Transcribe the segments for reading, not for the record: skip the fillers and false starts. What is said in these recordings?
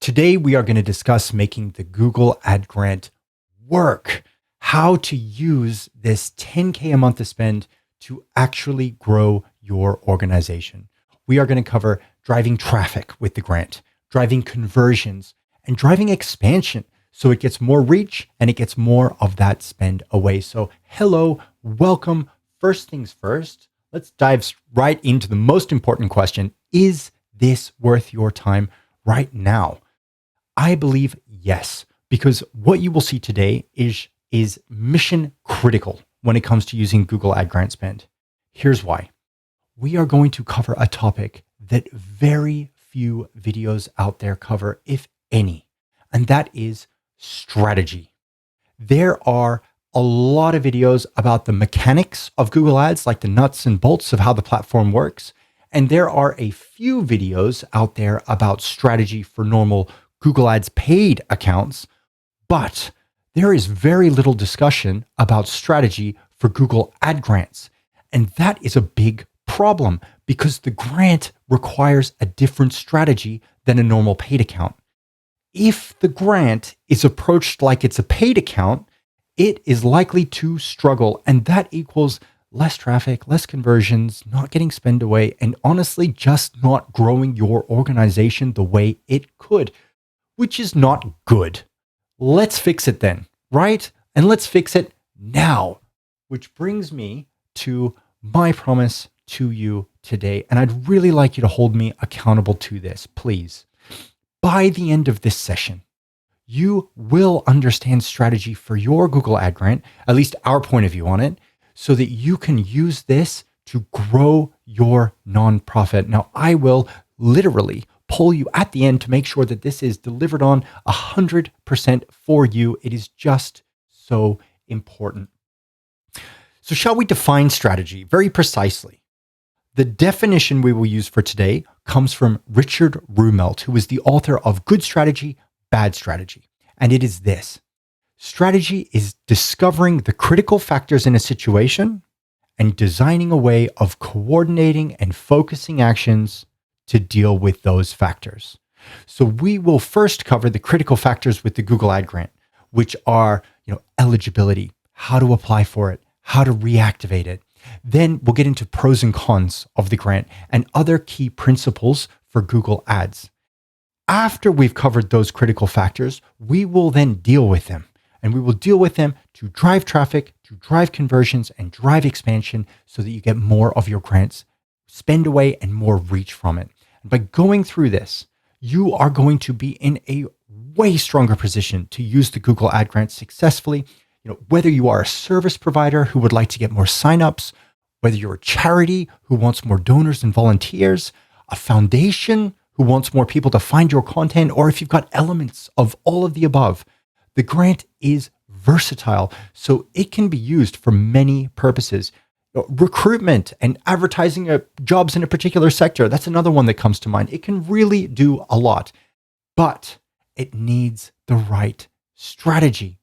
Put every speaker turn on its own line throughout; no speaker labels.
Today, we are going to discuss making the Google Ad Grant work, how to use this 10K a month to spend to actually grow your organization. We are going to cover driving traffic with the grant, driving conversions, and driving expansion so it gets more reach and it gets more of that spend away. So hello, welcome. First things first, let's dive right into the most important question. Is this worth your time right now? I believe yes, because what you will see today is mission critical when it comes to using Google Ad Grant spend. Here's why. We are going to cover a topic that very few videos out there cover, if any, and that is strategy. There are a lot of videos about the mechanics of Google Ads, like the nuts and bolts of how the platform works. And there are a few videos out there about strategy for normal Google Ads paid accounts, but there is very little discussion about strategy for Google Ad Grants. And that is a big problem because the grant requires a different strategy than a normal paid account. If the grant is approached like it's a paid account, it is likely to struggle, and that equals less traffic, less conversions, not getting spend away, and honestly, just not growing your organization the way it could, which is not good. Let's fix it then, right? And let's fix it now, which brings me to my promise to you today. And I'd really like you to hold me accountable to this, please. By the end of this session, you will understand strategy for your Google Ad Grant, at least our point of view on it, so that you can use this to grow your nonprofit. Now, I will literally pull you at the end to make sure that this is delivered on 100% for you. It is just so important. So shall we define strategy very precisely? The definition we will use for today comes from Richard Rumelt, who is the author of Good Strategy, Bad Strategy. And it is this: strategy is discovering the critical factors in a situation and designing a way of coordinating and focusing actions to deal with those factors. So we will first cover the critical factors with the Google Ad Grant, which are, eligibility, how to apply for it, how to reactivate it. Then we'll get into pros and cons of the grant and other key principles for Google Ads. After we've covered those critical factors, we will then deal with them. And we will deal with them to drive traffic, to drive conversions, and drive expansion so that you get more of your grants spend away and more reach from it. And by going through this, you are going to be in a way stronger position to use the Google Ad Grant successfully. Whether you are a service provider who would like to get more signups, whether you're a charity who wants more donors and volunteers, a foundation who wants more people to find your content, or if you've got elements of all of the above, the grant is versatile, so it can be used for many purposes. Recruitment and advertising jobs in a particular sector, that's another one that comes to mind. It can really do a lot, but it needs the right strategy.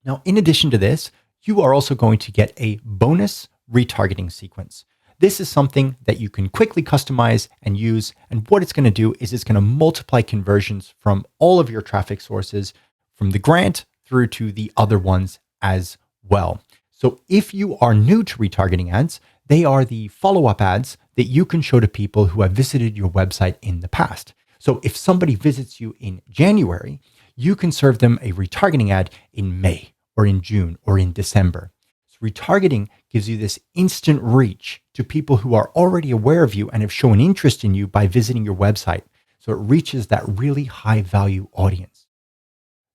Now, in addition to this, you are also going to get a bonus retargeting sequence. This is something that you can quickly customize and use. And what it's going to do is it's going to multiply conversions from all of your traffic sources, from the grant through to the other ones as well. So if you are new to retargeting ads, they are the follow-up ads that you can show to people who have visited your website in the past. So if somebody visits you in January, you can serve them a retargeting ad in May or in June or in December. So retargeting gives you this instant reach to people who are already aware of you and have shown interest in you by visiting your website. So it reaches that really high value audience.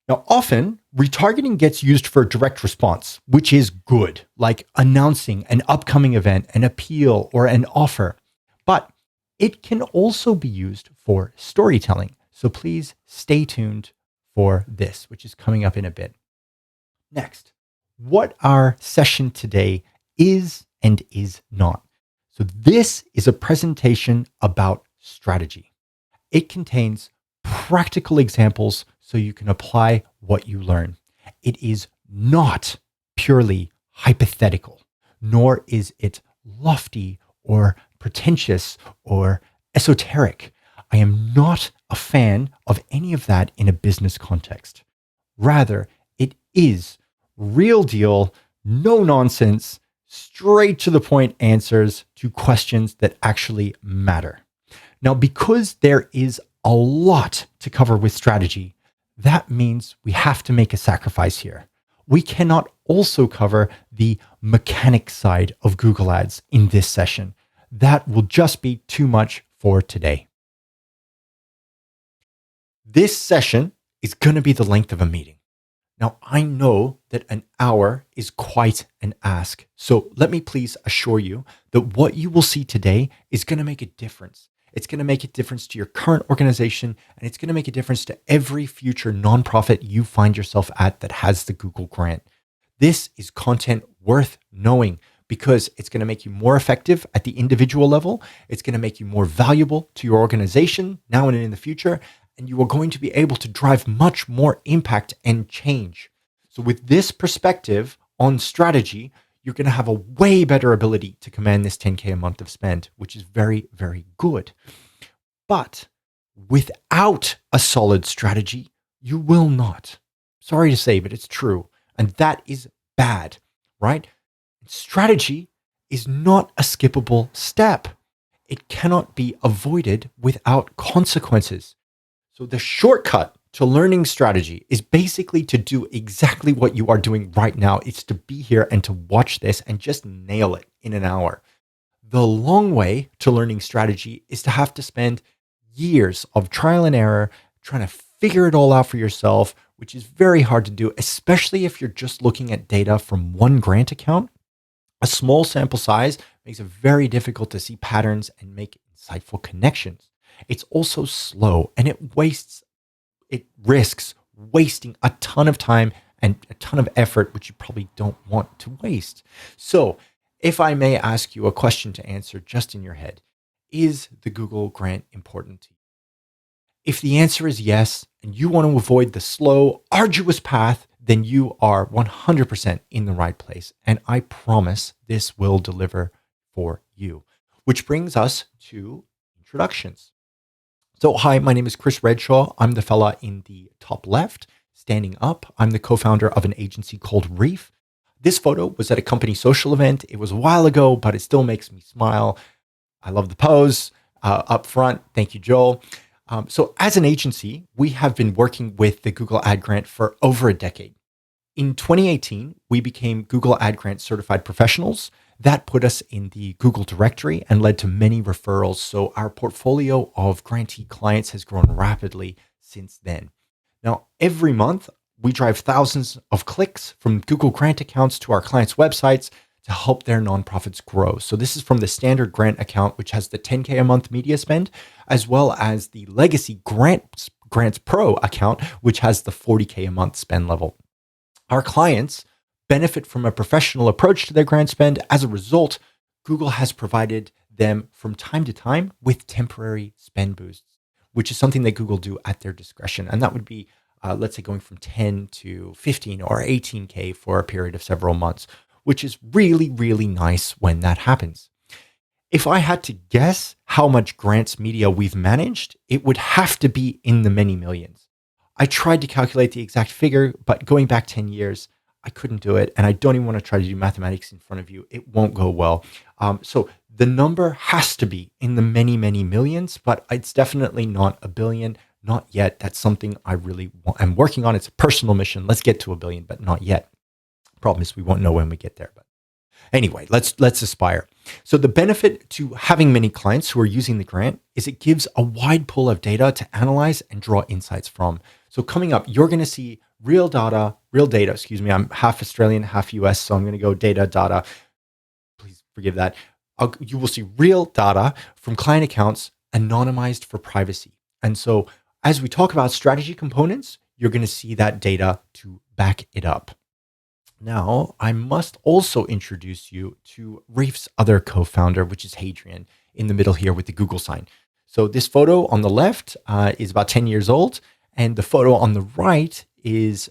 Now, often retargeting gets used for direct response, which is good, like announcing an upcoming event, an appeal, or an offer. But it can also be used for storytelling. So please stay tuned for this, which is coming up in a bit. Next, what our session today is and is not. So this is a presentation about strategy. It contains practical examples so you can apply what you learn. It is not purely hypothetical, nor is it lofty or pretentious or esoteric. I am not a fan of any of that in a business context. Rather, it is real deal, no nonsense, straight to the point answers to questions that actually matter. Now, because there is a lot to cover with strategy, that means we have to make a sacrifice here. We cannot also cover the mechanic side of Google Ads in this session. That will just be too much for today. This session is going to be the length of a meeting. Now, I know that an hour is quite an ask. So let me please assure you that what you will see today is going to make a difference. It's going to make a difference to your current organization, and it's going to make a difference to every future nonprofit you find yourself at that has the Google grant. This is content worth knowing because it's going to make you more effective at the individual level. It's going to make you more valuable to your organization now and in the future. And you are going to be able to drive much more impact and change. So with this perspective on strategy, you're going to have a way better ability to command this 10K a month of spend, which is very, very good. But without a solid strategy, you will not. Sorry to say, but it's true. And that is bad, right? Strategy is not a skippable step. It cannot be avoided without consequences. So the shortcut to learning strategy is basically to do exactly what you are doing right now. It's to be here and to watch this and just nail it in an hour. The long way to learning strategy is to have to spend years of trial and error trying to figure it all out for yourself, which is very hard to do, especially if you're just looking at data from one grant account. A small sample size makes it very difficult to see patterns and make insightful connections. It's also slow and it risks wasting a ton of time and a ton of effort, which you probably don't want to waste. So if I may ask you a question to answer just in your head, is the Google grant important to you? If the answer is yes, and you want to avoid the slow, arduous path, then you are 100% in the right place. And I promise this will deliver for you. Which brings us to introductions. So hi, my name is Chris Redshaw. I'm the fella in the top left, standing up. I'm the co-founder of an agency called Reef. This photo was at a company social event. It was a while ago, but it still makes me smile. I love the pose up front. Thank you, Joel. So as an agency, we have been working with the Google Ad Grant for over a decade. In 2018, we became Google Ad Grant certified professionals. That put us in the Google directory and led to many referrals. So our portfolio of grantee clients has grown rapidly since then. Now, every month, we drive thousands of clicks from Google Grant accounts to our clients' websites to help their nonprofits grow. So this is from the standard grant account, which has the 10K a month media spend, as well as the legacy Grants Pro account, which has the 40K a month spend level. Our clients benefit from a professional approach to their grant spend. As a result, Google has provided them from time to time with temporary spend boosts, which is something that Google do at their discretion. And that would be, let's say, going from 10 to 15 or 18K for a period of several months, which is really, really nice when that happens. If I had to guess how much grants media we've managed, it would have to be in the many millions. I tried to calculate the exact figure, but going back 10 years, I couldn't do it. And I don't even want to try to do mathematics in front of you. It won't go well. So the number has to be in the many, many millions, but it's definitely not a billion. Not yet. That's something I really am working on. It's a personal mission. Let's get to a billion, but not yet. Problem is we won't know when we get there. But anyway, let's aspire. So the benefit to having many clients who are using the grant is it gives a wide pool of data to analyze and draw insights from. So coming up, you're going to see real data, I'm half Australian, half US, so I'm going to go data. Please forgive that. You will see real data from client accounts anonymized for privacy. And so as we talk about strategy components, you're going to see that data to back it up. Now, I must also introduce you to Reef's other co-founder, which is Hadrian, in the middle here with the Google sign. So this photo on the left is about 10 years old, and the photo on the right is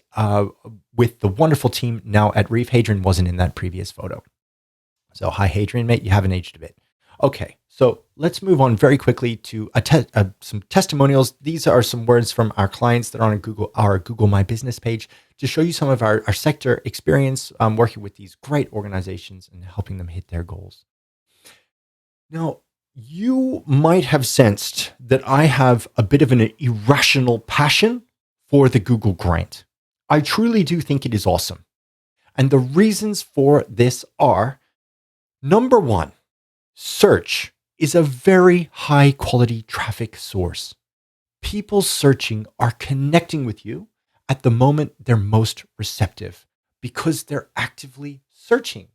with the wonderful team now at Reef. Hadrian wasn't in that previous photo. So hi, Hadrian, mate. You haven't aged a bit. Okay, So let's move on very quickly to some testimonials. These are some words from our clients that are on our Google My Business page to show you some of our sector experience working with these great organizations and helping them hit their goals. Now, you might have sensed that I have a bit of an irrational passion for the Google grant. I truly do think it is awesome. And the reasons for this are, number one, search is a very high quality traffic source. People searching are connecting with you at the moment they're most receptive because they're actively searching.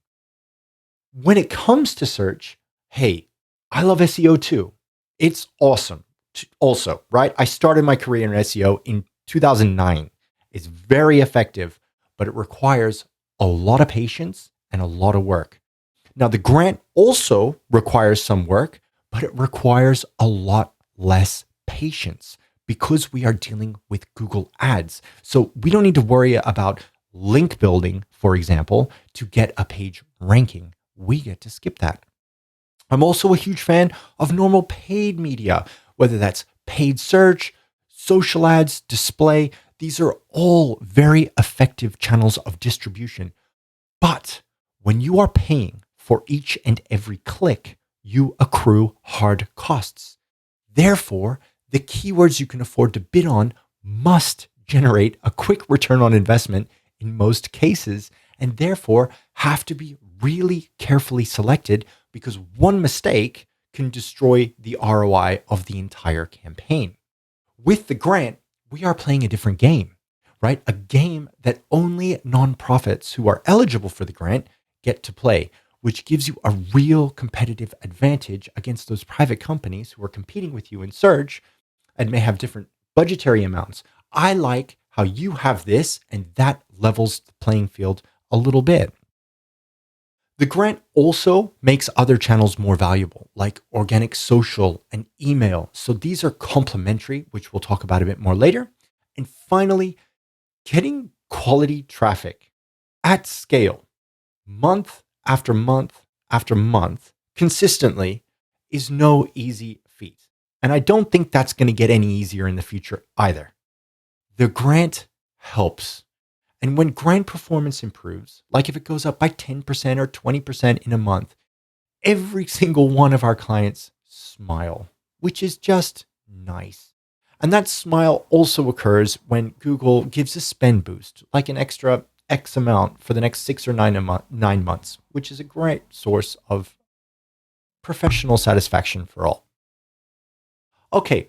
When it comes to search, hey, I love SEO too. It's awesome. Also, right? I started my career in SEO in 2009. It's very effective, but it requires a lot of patience and a lot of work. Now, the grant also requires some work, but it requires a lot less patience because we are dealing with Google Ads. So we don't need to worry about link building, for example, to get a page ranking. We get to skip that. I'm also a huge fan of normal paid media, whether that's paid search, social ads, display. These are all very effective channels of distribution. But when you are paying for each and every click, you accrue hard costs. Therefore, the keywords you can afford to bid on must generate a quick return on investment in most cases, and therefore have to be really carefully selected because one mistake can destroy the ROI of the entire campaign. With the grant, we are playing a different game, right? A game that only nonprofits who are eligible for the grant get to play, which gives you a real competitive advantage against those private companies who are competing with you in search and may have different budgetary amounts. I like how you have this, and that levels the playing field a little bit. The grant also makes other channels more valuable, like organic social and email. So these are complementary, which we'll talk about a bit more later. And finally, getting quality traffic at scale, month after month after month, consistently, is no easy feat. And I don't think that's going to get any easier in the future either. The grant helps. And when grant performance improves, like if it goes up by 10% or 20% in a month, every single one of our clients smile, which is just nice. And that smile also occurs when Google gives a spend boost, like an extra X amount for the next 6 or 9 months, which is a great source of professional satisfaction for all. Okay,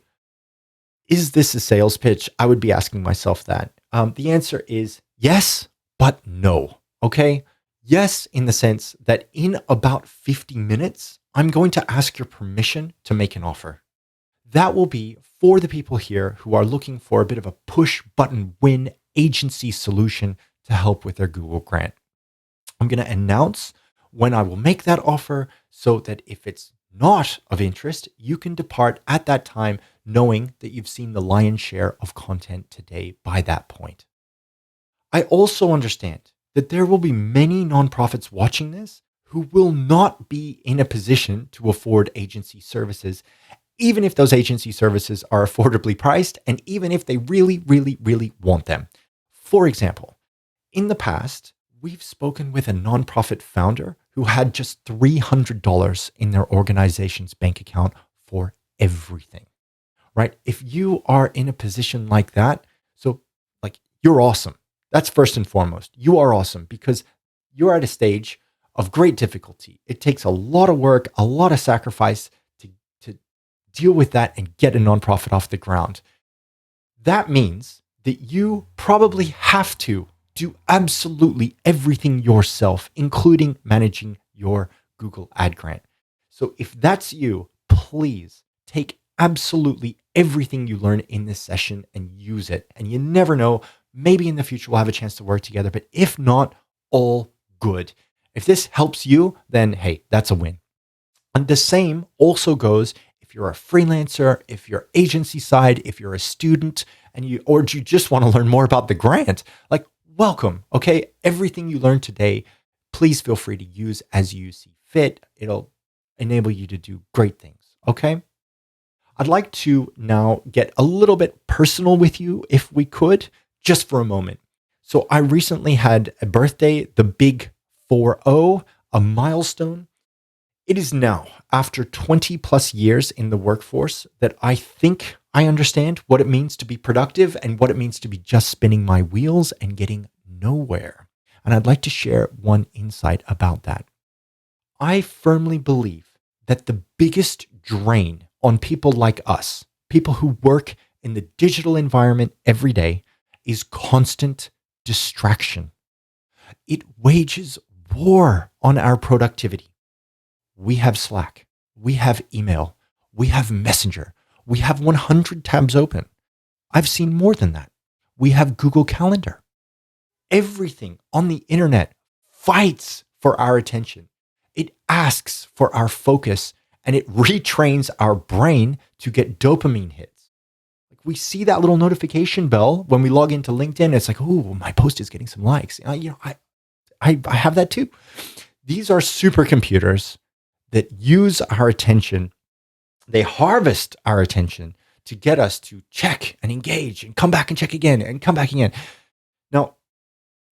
is this a sales pitch? I would be asking myself that. The answer is yes, but no. Okay. Yes, in the sense that in about 50 minutes, I'm going to ask your permission to make an offer. That will be for the people here who are looking for a bit of a push button win agency solution to help with their Google grant. I'm going to announce when I will make that offer so that if it's not of interest, you can depart at that time knowing that you've seen the lion's share of content today by that point. I also understand that there will be many nonprofits watching this who will not be in a position to afford agency services, even if those agency services are affordably priced and even if they really, really, really want them. For example, in the past, we've spoken with a nonprofit founder who had just $300 in their organization's bank account for everything, right? If you are in a position like that, so like you're awesome. That's first and foremost. You are awesome because you're at a stage of great difficulty. It takes a lot of work, a lot of sacrifice to deal with that and get a nonprofit off the ground. That means that you probably have to do absolutely everything yourself, including managing your Google ad grant. So if that's you, please take absolutely everything you learn in this session and use it. And you never know, maybe in the future we'll have a chance to work together, but if not, all good. If this helps you, then hey, that's a win. And the same also goes if you're a freelancer, if you're agency side, if you're a student and you just want to learn more about the grant, like welcome. Okay. Everything you learned today, please feel free to use as you see fit. It'll enable you to do great things. Okay. I'd like to now get a little bit personal with you, if we could, just for a moment. So I recently had a birthday, the big 40, a milestone. It is now, after 20 plus years in the workforce, that I think I understand what it means to be productive and what it means to be just spinning my wheels and getting nowhere. And I'd like to share one insight about that. I firmly believe that the biggest drain on people like us, people who work in the digital environment every day, is constant distraction. It wages war on our productivity. We have Slack, we have email, we have Messenger, we have 100 tabs open. I've seen more than that. We have Google Calendar. Everything on the internet fights for our attention. It asks for our focus and it retrains our brain to get dopamine hits. Like we see that little notification bell when we log into LinkedIn. It's like, oh, my post is getting some likes. I have that too. These are supercomputers that use our attention. They harvest our attention to get us to check and engage and come back and check again and come back again. Now,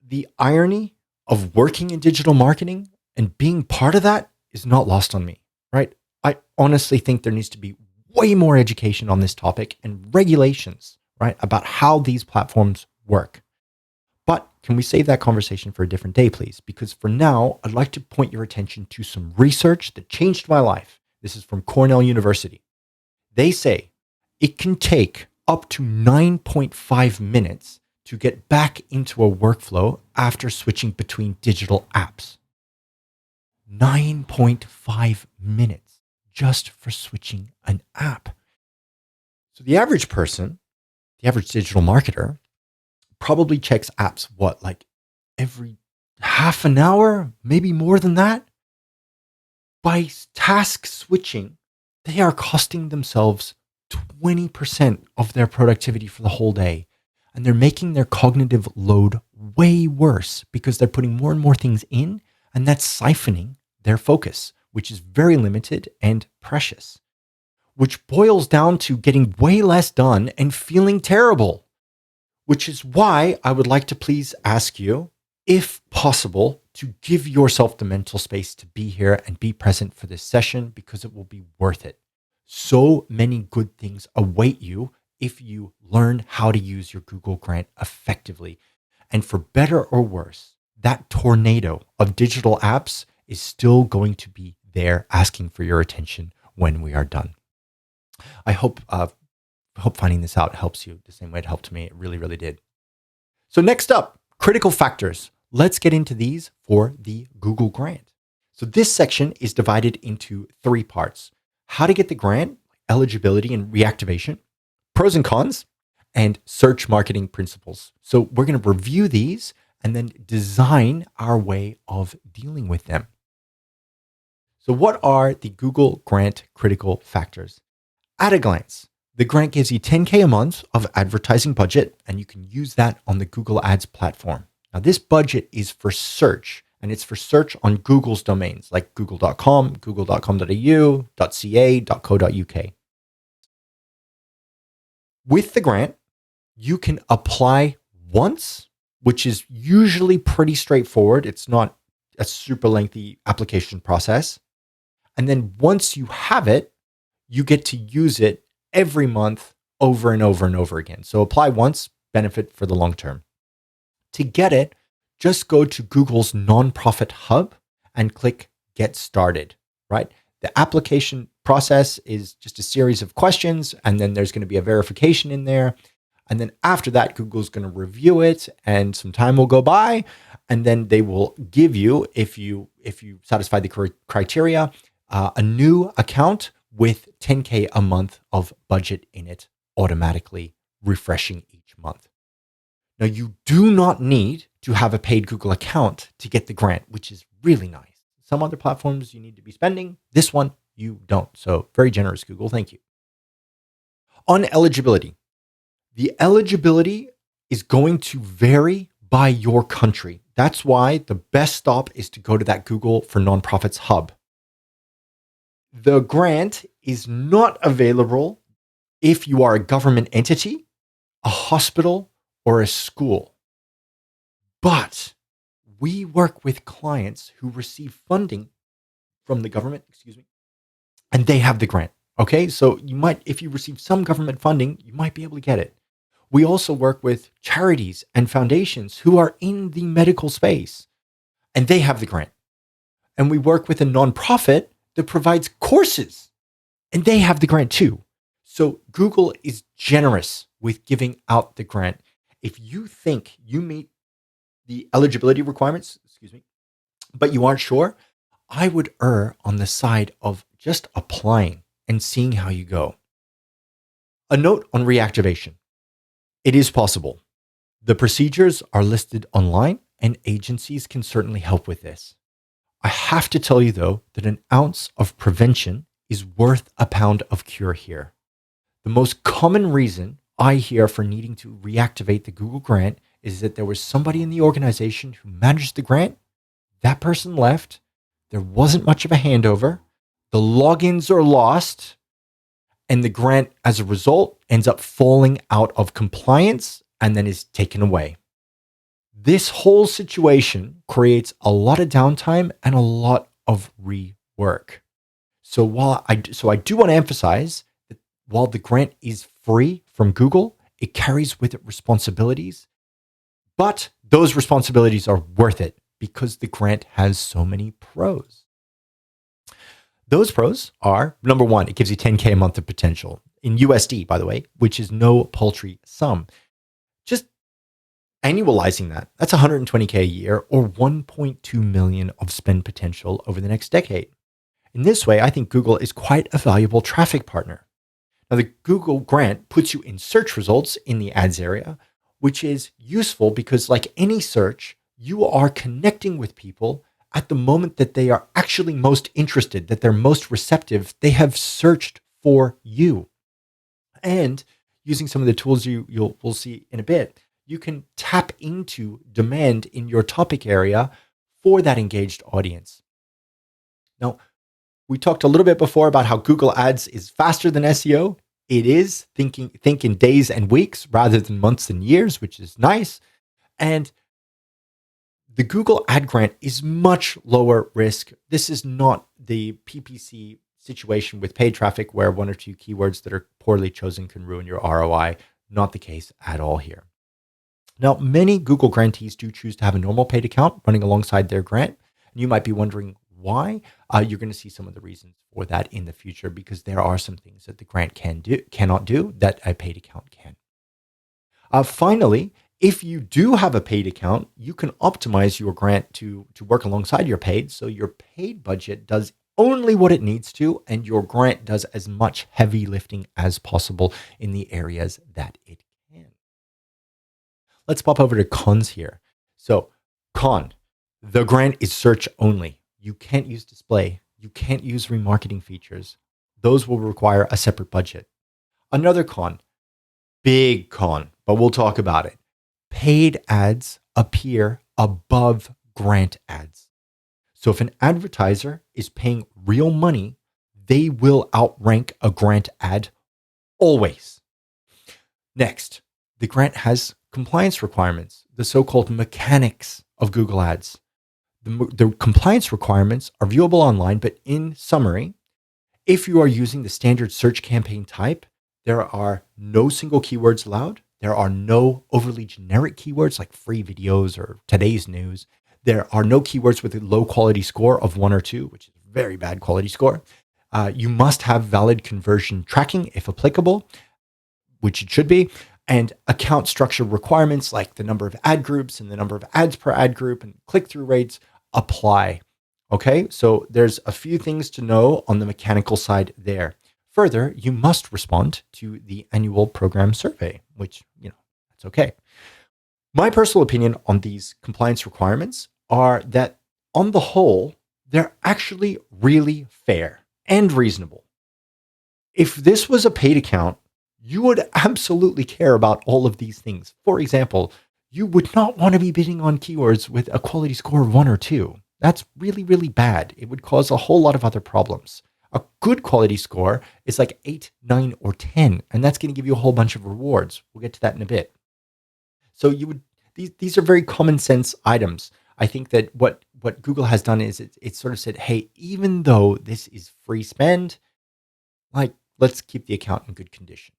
the irony of working in digital marketing and being part of that is not lost on me, right? I honestly think there needs to be way more education on this topic and regulations, right, about how these platforms work. But can we save that conversation for a different day, please? Because for now, I'd like to point your attention to some research that changed my life. This is from Cornell University. They say it can take up to 9.5 minutes to get back into a workflow after switching between digital apps. 9.5 minutes just for switching an app. So the average person, the average digital marketer, probably checks apps, like every half an hour, maybe more than that? By task switching, they are costing themselves 20% of their productivity for the whole day. And they're making their cognitive load way worse because they're putting more and more things in, and that's siphoning their focus, which is very limited and precious, which boils down to getting way less done and feeling terrible, which is why I would like to please ask you, if possible, to give yourself the mental space to be here and be present for this session, because it will be worth it. So many good things await you if you learn how to use your Google Grant effectively. And for better or worse, that tornado of digital apps is still going to be there asking for your attention when we are done. I hope finding this out helps you the same way it helped me. It really, really did. So next up, critical factors. Let's get into these for the Google Grant. So this section is divided into 3 parts: how to get the grant, eligibility and reactivation, pros and cons, and search marketing principles. So we're going to review these and then design our way of dealing with them. So what are the Google Grant critical factors? At a glance, the grant gives you $10K a month of advertising budget, and you can use that on the Google Ads platform. Now, this budget is for search, and it's for search on Google's domains like google.com, google.com.au, .ca, .co.uk. With the grant, you can apply once, which is usually pretty straightforward. It's not a super lengthy application process. And then once you have it, you get to use it every month over and over and over again. So apply once, benefit for the long term. To get it, just go to Google's nonprofit hub and click Get Started, right? The application process is just a series of questions, and then there's going to be a verification in there. And then after that, Google's going to review it, and some time will go by, and then they will give you, if you satisfy the criteria, a new account with $10K a month of budget in it, automatically refreshing each month. Now, you do not need to have a paid Google account to get the grant, which is really nice. Some other platforms you need to be spending. This one, you don't. So very generous, Google. Thank you. On eligibility, the eligibility is going to vary by your country. That's why the best stop is to go to that Google for Nonprofits hub. The grant is not available if you are a government entity, a hospital, or a school. But we work with clients who receive funding from the government, and they have the grant. Okay, so you might, if you receive some government funding, you might be able to get it. We also work with charities and foundations who are in the medical space, and they have the grant. And we work with a nonprofit that provides courses, and they have the grant too. So Google is generous with giving out the grant. If you think you meet the eligibility requirements, but you aren't sure, I would err on the side of just applying and seeing how you go. A note on reactivation. It is possible. The procedures are listed online, and agencies can certainly help with this. I have to tell you, though, that an ounce of prevention is worth a pound of cure here. The most common reason I hear for needing to reactivate the Google grant is that there was somebody in the organization who managed the grant. That person left. There wasn't much of a handover. The logins are lost. And the grant, as a result, ends up falling out of compliance and then is taken away. This whole situation creates a lot of downtime and a lot of rework. So I do want to emphasize that while the grant is free from Google, it carries with it responsibilities, but those responsibilities are worth it because the grant has so many pros. Those pros are, number one, it gives you 10K a month of potential in USD, by the way, which is no paltry sum. Just annualizing that's 120K a year or 1.2 million of spend potential over the next decade. In this way, I think Google is quite a valuable traffic partner. Now, the Google grant puts you in search results in the ads area, which is useful because, like any search, you are connecting with people at the moment that they are actually most interested, that they're most receptive. They have searched for you. And using some of the tools we'll see in a bit, you can tap into demand in your topic area for that engaged audience. Now, we talked a little bit before about how Google Ads is faster than SEO. It is. Think in days and weeks rather than months and years, which is nice. And the Google Ad Grant is much lower risk. This is not the PPC situation with paid traffic where one or two keywords that are poorly chosen can ruin your ROI. Not the case at all here. Now, many Google grantees do choose to have a normal paid account running alongside their grant. And you might be wondering why. You're going to see some of the reasons for that in the future because there are some things that the grant cannot do that a paid account can. Finally, if you do have a paid account, you can optimize your grant to work alongside your paid. So your paid budget does only what it needs to, and your grant does as much heavy lifting as possible in the areas that it can. Let's pop over to cons here. So con, the grant is search only. You can't use display. You can't use remarketing features. Those will require a separate budget. Another con, big con, but we'll talk about it. Paid ads appear above grant ads. So if an advertiser is paying real money, they will outrank a grant ad always. Next, the grant has compliance requirements, the so-called mechanics of Google Ads. The compliance requirements are viewable online, but in summary, if you are using the standard search campaign type, there are no single keywords allowed. There are no overly generic keywords like free videos or today's news. There are no keywords with a low quality score of 1 or 2, which is a very bad quality score. You must have valid conversion tracking if applicable, which it should be, and account structure requirements like the number of ad groups and the number of ads per ad group and click-through rates apply. Okay, so there's a few things to know on the mechanical side there. Further, you must respond to the annual program survey, which, that's okay. My personal opinion on these compliance requirements are that on the whole, they're actually really fair and reasonable. If this was a paid account, you would absolutely care about all of these things. For example, you would not want to be bidding on keywords with a quality score of 1 or 2. That's really, really bad. It would cause a whole lot of other problems. A good quality score is like 8, 9, or 10, and that's going to give you a whole bunch of rewards. We'll get to that in a bit. So these are very common sense items. I think that what Google has done is it sort of said, hey, even though this is free spend, like let's keep the account in good condition.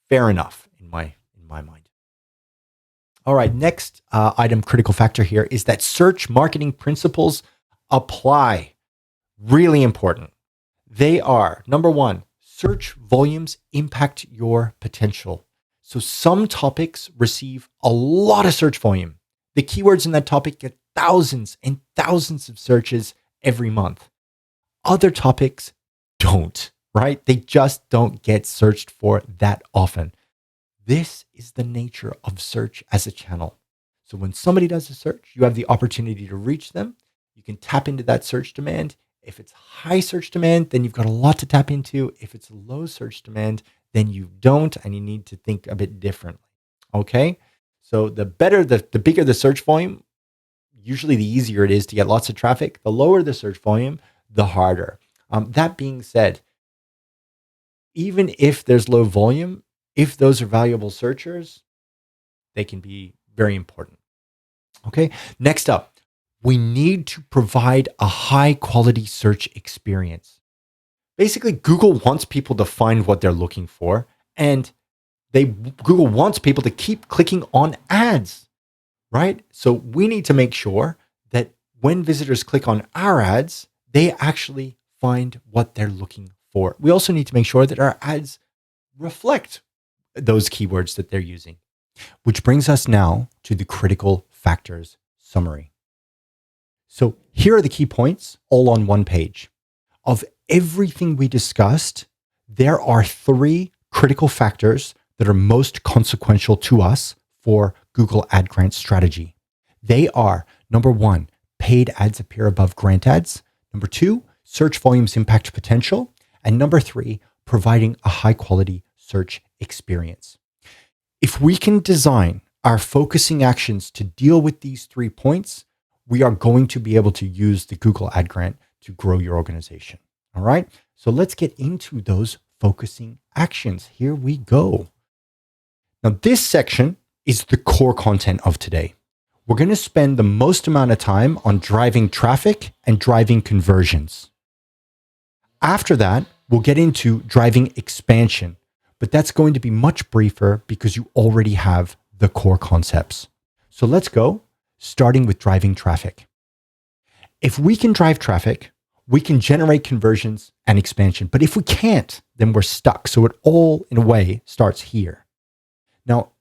Fair enough in my mind. All right, next item, critical factor here is that search marketing principles apply. Really important. They are, number one, search volumes impact your potential. So some topics receive a lot of search volume. The keywords in that topic get thousands and thousands of searches every month. Other topics don't, right? They just don't get searched for that often. This is the nature of search as a channel. So when somebody does a search, you have the opportunity to reach them. You can tap into that search demand. If it's high search demand, then you've got a lot to tap into. If it's low search demand, then you don't, and you need to think a bit differently. Okay? So the bigger the search volume, usually the easier it is to get lots of traffic. The lower the search volume, the harder. That being said, even if there's low volume, if those are valuable searchers, they can be very important. Okay, next up, we need to provide a high quality search experience. Basically, Google wants people to find what they're looking for, and Google wants people to keep clicking on ads, right? So we need to make sure that when visitors click on our ads, they actually find what they're looking for. We also need to make sure that our ads reflect those keywords that they're using, which brings us now to the critical factors summary. So here are the key points all on one page. Of everything we discussed, there are 3 critical factors that are most consequential to us for Google Ad Grant strategy. They are, number 1, paid ads appear above grant ads. Number 2, search volumes impact potential. And number 3, providing a high quality search experience. If we can design our focusing actions to deal with these 3 points, we are going to be able to use the Google Ad Grant to grow your organization. All right. So let's get into those focusing actions. Here we go. Now, this section is the core content of today. We're going to spend the most amount of time on driving traffic and driving conversions. After that, we'll get into driving expansion, but that's going to be much briefer because you already have the core concepts. So let's go, starting with driving traffic. If we can drive traffic, we can generate conversions and expansion. But if we can't, then we're stuck. So it all, in a way, starts here. Now,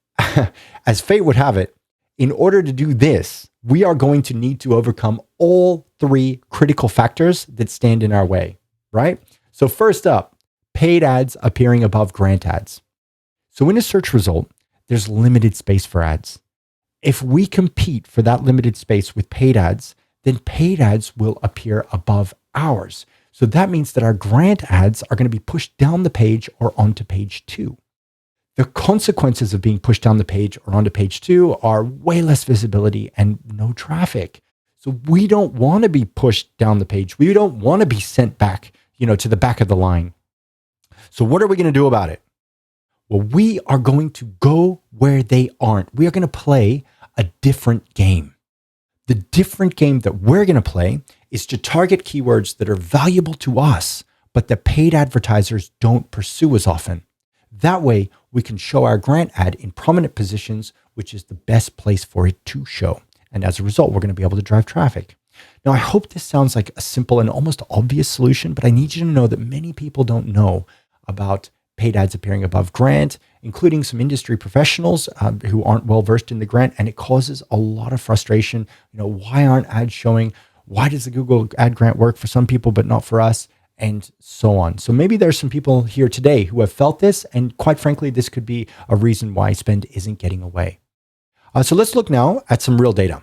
as fate would have it, in order to do this, we are going to need to overcome all 3 critical factors that stand in our way, right? So first up, paid ads appearing above grant ads. So in a search result, there's limited space for ads. If we compete for that limited space with paid ads, then paid ads will appear above ours. So that means that our grant ads are going to be pushed down the page or onto page 2. The consequences of being pushed down the page or onto page 2 are way less visibility and no traffic. So we don't want to be pushed down the page. We don't want to be sent back, to the back of the line. So what are we going to do about it? Well, we are going to go where they aren't. We are going to play a different game. The different game that we're going to play is to target keywords that are valuable to us, but the paid advertisers don't pursue as often. That way, we can show our grant ad in prominent positions, which is the best place for it to show. And as a result, we're going to be able to drive traffic. Now, I hope this sounds like a simple and almost obvious solution, but I need you to know that many people don't know about paid ads appearing above grant, including some industry professionals who aren't well versed in the grant, and it causes a lot of frustration. Why aren't ads showing? Why does the Google Ad Grant work for some people but not for us? And so on. So maybe there's some people here today who have felt this, and quite frankly, this could be a reason why spend isn't getting away. So let's look now at some real data.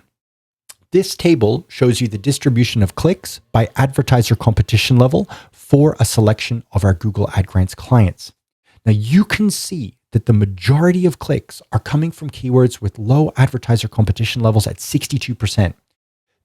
This table shows you the distribution of clicks by advertiser competition level for a selection of our Google Ad Grants clients. Now you can see that the majority of clicks are coming from keywords with low advertiser competition levels at 62%.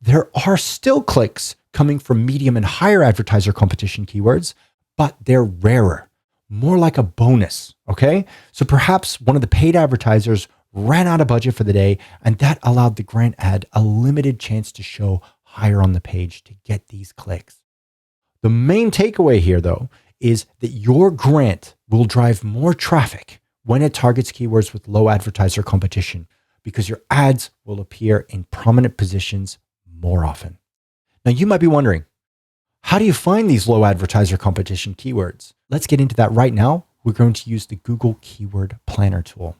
There are still clicks coming from medium and higher advertiser competition keywords, but they're rarer, more like a bonus. Okay. So perhaps one of the paid advertisers ran out of budget for the day, and that allowed the grant ad a limited chance to show higher on the page to get these clicks. The main takeaway here, though, is that your grant will drive more traffic when it targets keywords with low advertiser competition, because your ads will appear in prominent positions more often. Now, you might be wondering, how do you find these low advertiser competition keywords? Let's get into that right now. We're going to use the Google Keyword Planner tool.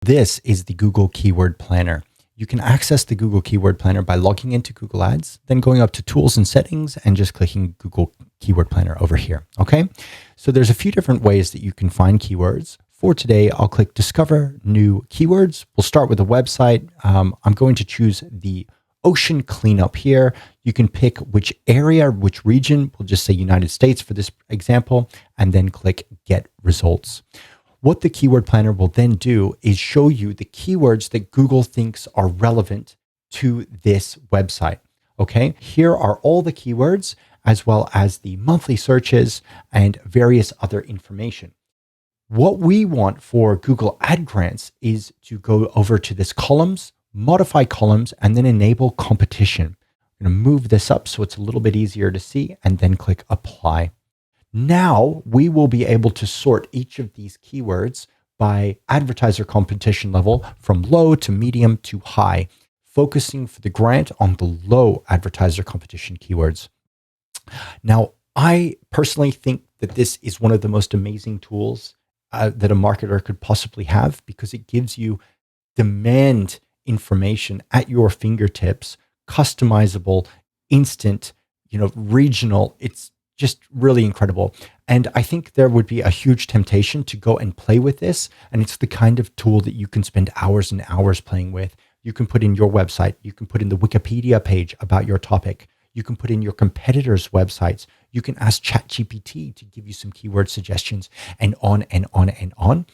This is the Google Keyword Planner. You can access the Google Keyword Planner by logging into Google Ads, then going up to Tools and Settings and just clicking Google Keyword Planner over here. Okay. So there's a few different ways that you can find keywords. For today, I'll click Discover New Keywords. We'll start with a website. I'm going to choose the ocean cleanup here. You can pick which area, which region. We'll just say United States for this example, and then click Get Results. What the Keyword Planner will then do is show you the keywords that Google thinks are relevant to this website. Okay, here are all the keywords, as well as the monthly searches and various other information. What we want for Google Ad Grants is to go over to this columns, modify columns, and then enable competition. I'm going to move this up so it's a little bit easier to see, and then click Apply. Now we will be able to sort each of these keywords by advertiser competition level from low to medium to high, focusing for the grant on the low advertiser competition keywords. Now, I personally think that this is one of the most amazing tools that a marketer could possibly have, because it gives you demand information at your fingertips, customizable, instant, regional. It's just really incredible. And I think there would be a huge temptation to go and play with this. And it's the kind of tool that you can spend hours and hours playing with. You can put in your website. You can put in the Wikipedia page about your topic. You can put in your competitors' websites. You can ask ChatGPT to give you some keyword suggestions, and on and on and on.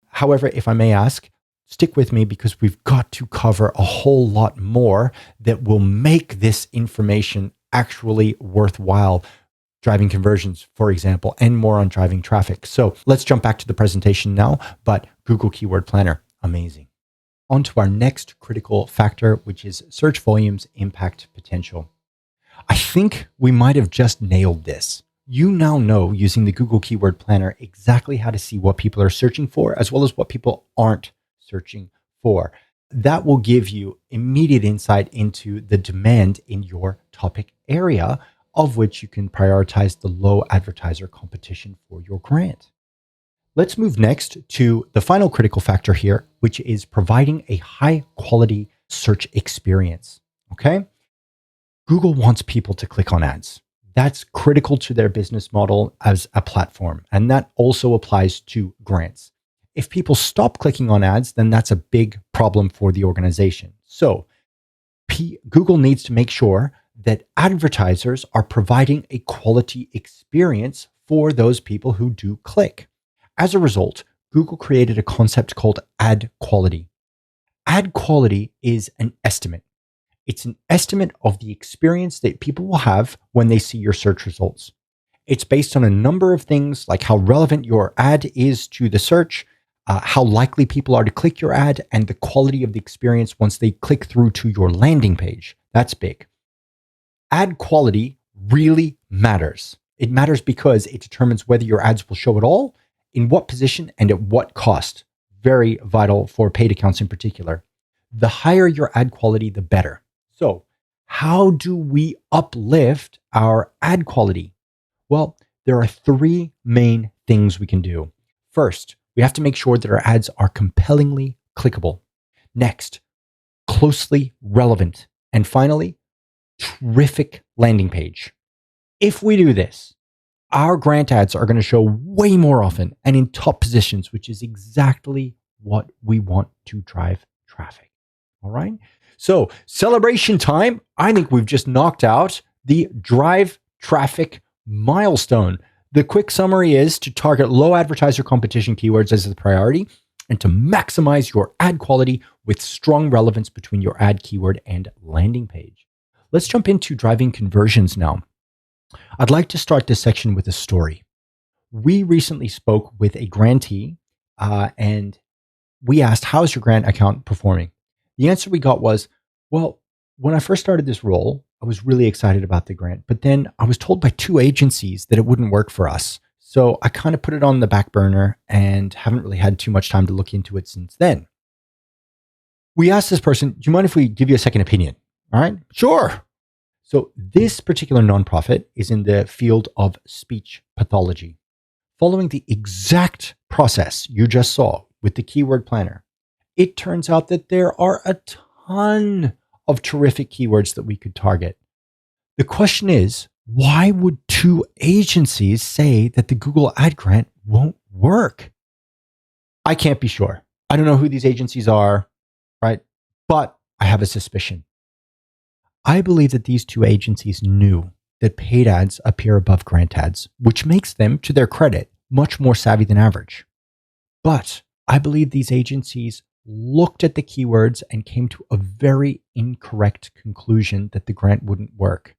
However, if I may ask, stick with me, because we've got to cover a whole lot more that will make this information actually worthwhile. Driving conversions, for example, and more on driving traffic. So let's jump back to the presentation now, but Google Keyword Planner, amazing. On to our next critical factor, which is search volumes impact potential. I think we might have just nailed this. You now know, using the Google Keyword Planner, exactly how to see what people are searching for, as well as what people aren't searching for. That will give you immediate insight into the demand in your topic area, of which you can prioritize the low advertiser competition for your grant. Let's move next to the final critical factor here, which is providing a high quality search experience. Okay. Google wants people to click on ads. That's critical to their business model as a platform. And that also applies to grants. If people stop clicking on ads, then that's a big problem for the organization. So Google needs to make sure that advertisers are providing a quality experience for those people who do click. As a result, Google created a concept called ad quality. Ad quality is an estimate. It's an estimate of the experience that people will have when they see your search results. It's based on a number of things, like how relevant your ad is to the search, how likely people are to click your ad, and the quality of the experience once they click through to your landing page. That's big. Ad quality really matters. It matters because it determines whether your ads will show at all, in what position, and at what cost. Very vital for paid accounts in particular. The higher your ad quality, the better. So, how do we uplift our ad quality? Well, there are three main things we can do. First, we have to make sure that our ads are compellingly clickable. Next, closely relevant. And finally, terrific landing page. If we do this, our grant ads are going to show way more often and in top positions, which is exactly what we want to drive traffic. All right. So, celebration time. I think we've just knocked out the drive traffic milestone. The quick summary is to target low advertiser competition keywords as the priority, and to maximize your ad quality with strong relevance between your ad keyword and landing page. let's jump into driving conversions now. I'd like to start this section with a story. We recently spoke with a grantee and we asked, how's your grant account performing? The answer we got was, well, when I first started this role, I was really excited about the grant, but then I was told by 2 agencies that it wouldn't work for us. So I kind of put it on the back burner and haven't really had too much time to look into it since then. We asked this person, do you mind if we give you a second opinion? All right, sure. So this particular nonprofit is in the field of speech pathology. Following the exact process you just saw with the keyword planner, it turns out that there are a ton of terrific keywords that we could target. The question is, why would 2 agencies say that the Google Ad Grant won't work? I can't be sure. I don't know who these agencies are, right? But I have a suspicion. I believe that these 2 agencies knew that paid ads appear above grant ads, which makes them, to their credit, much more savvy than average. But I believe these agencies looked at the keywords and came to a very incorrect conclusion that the grant wouldn't work.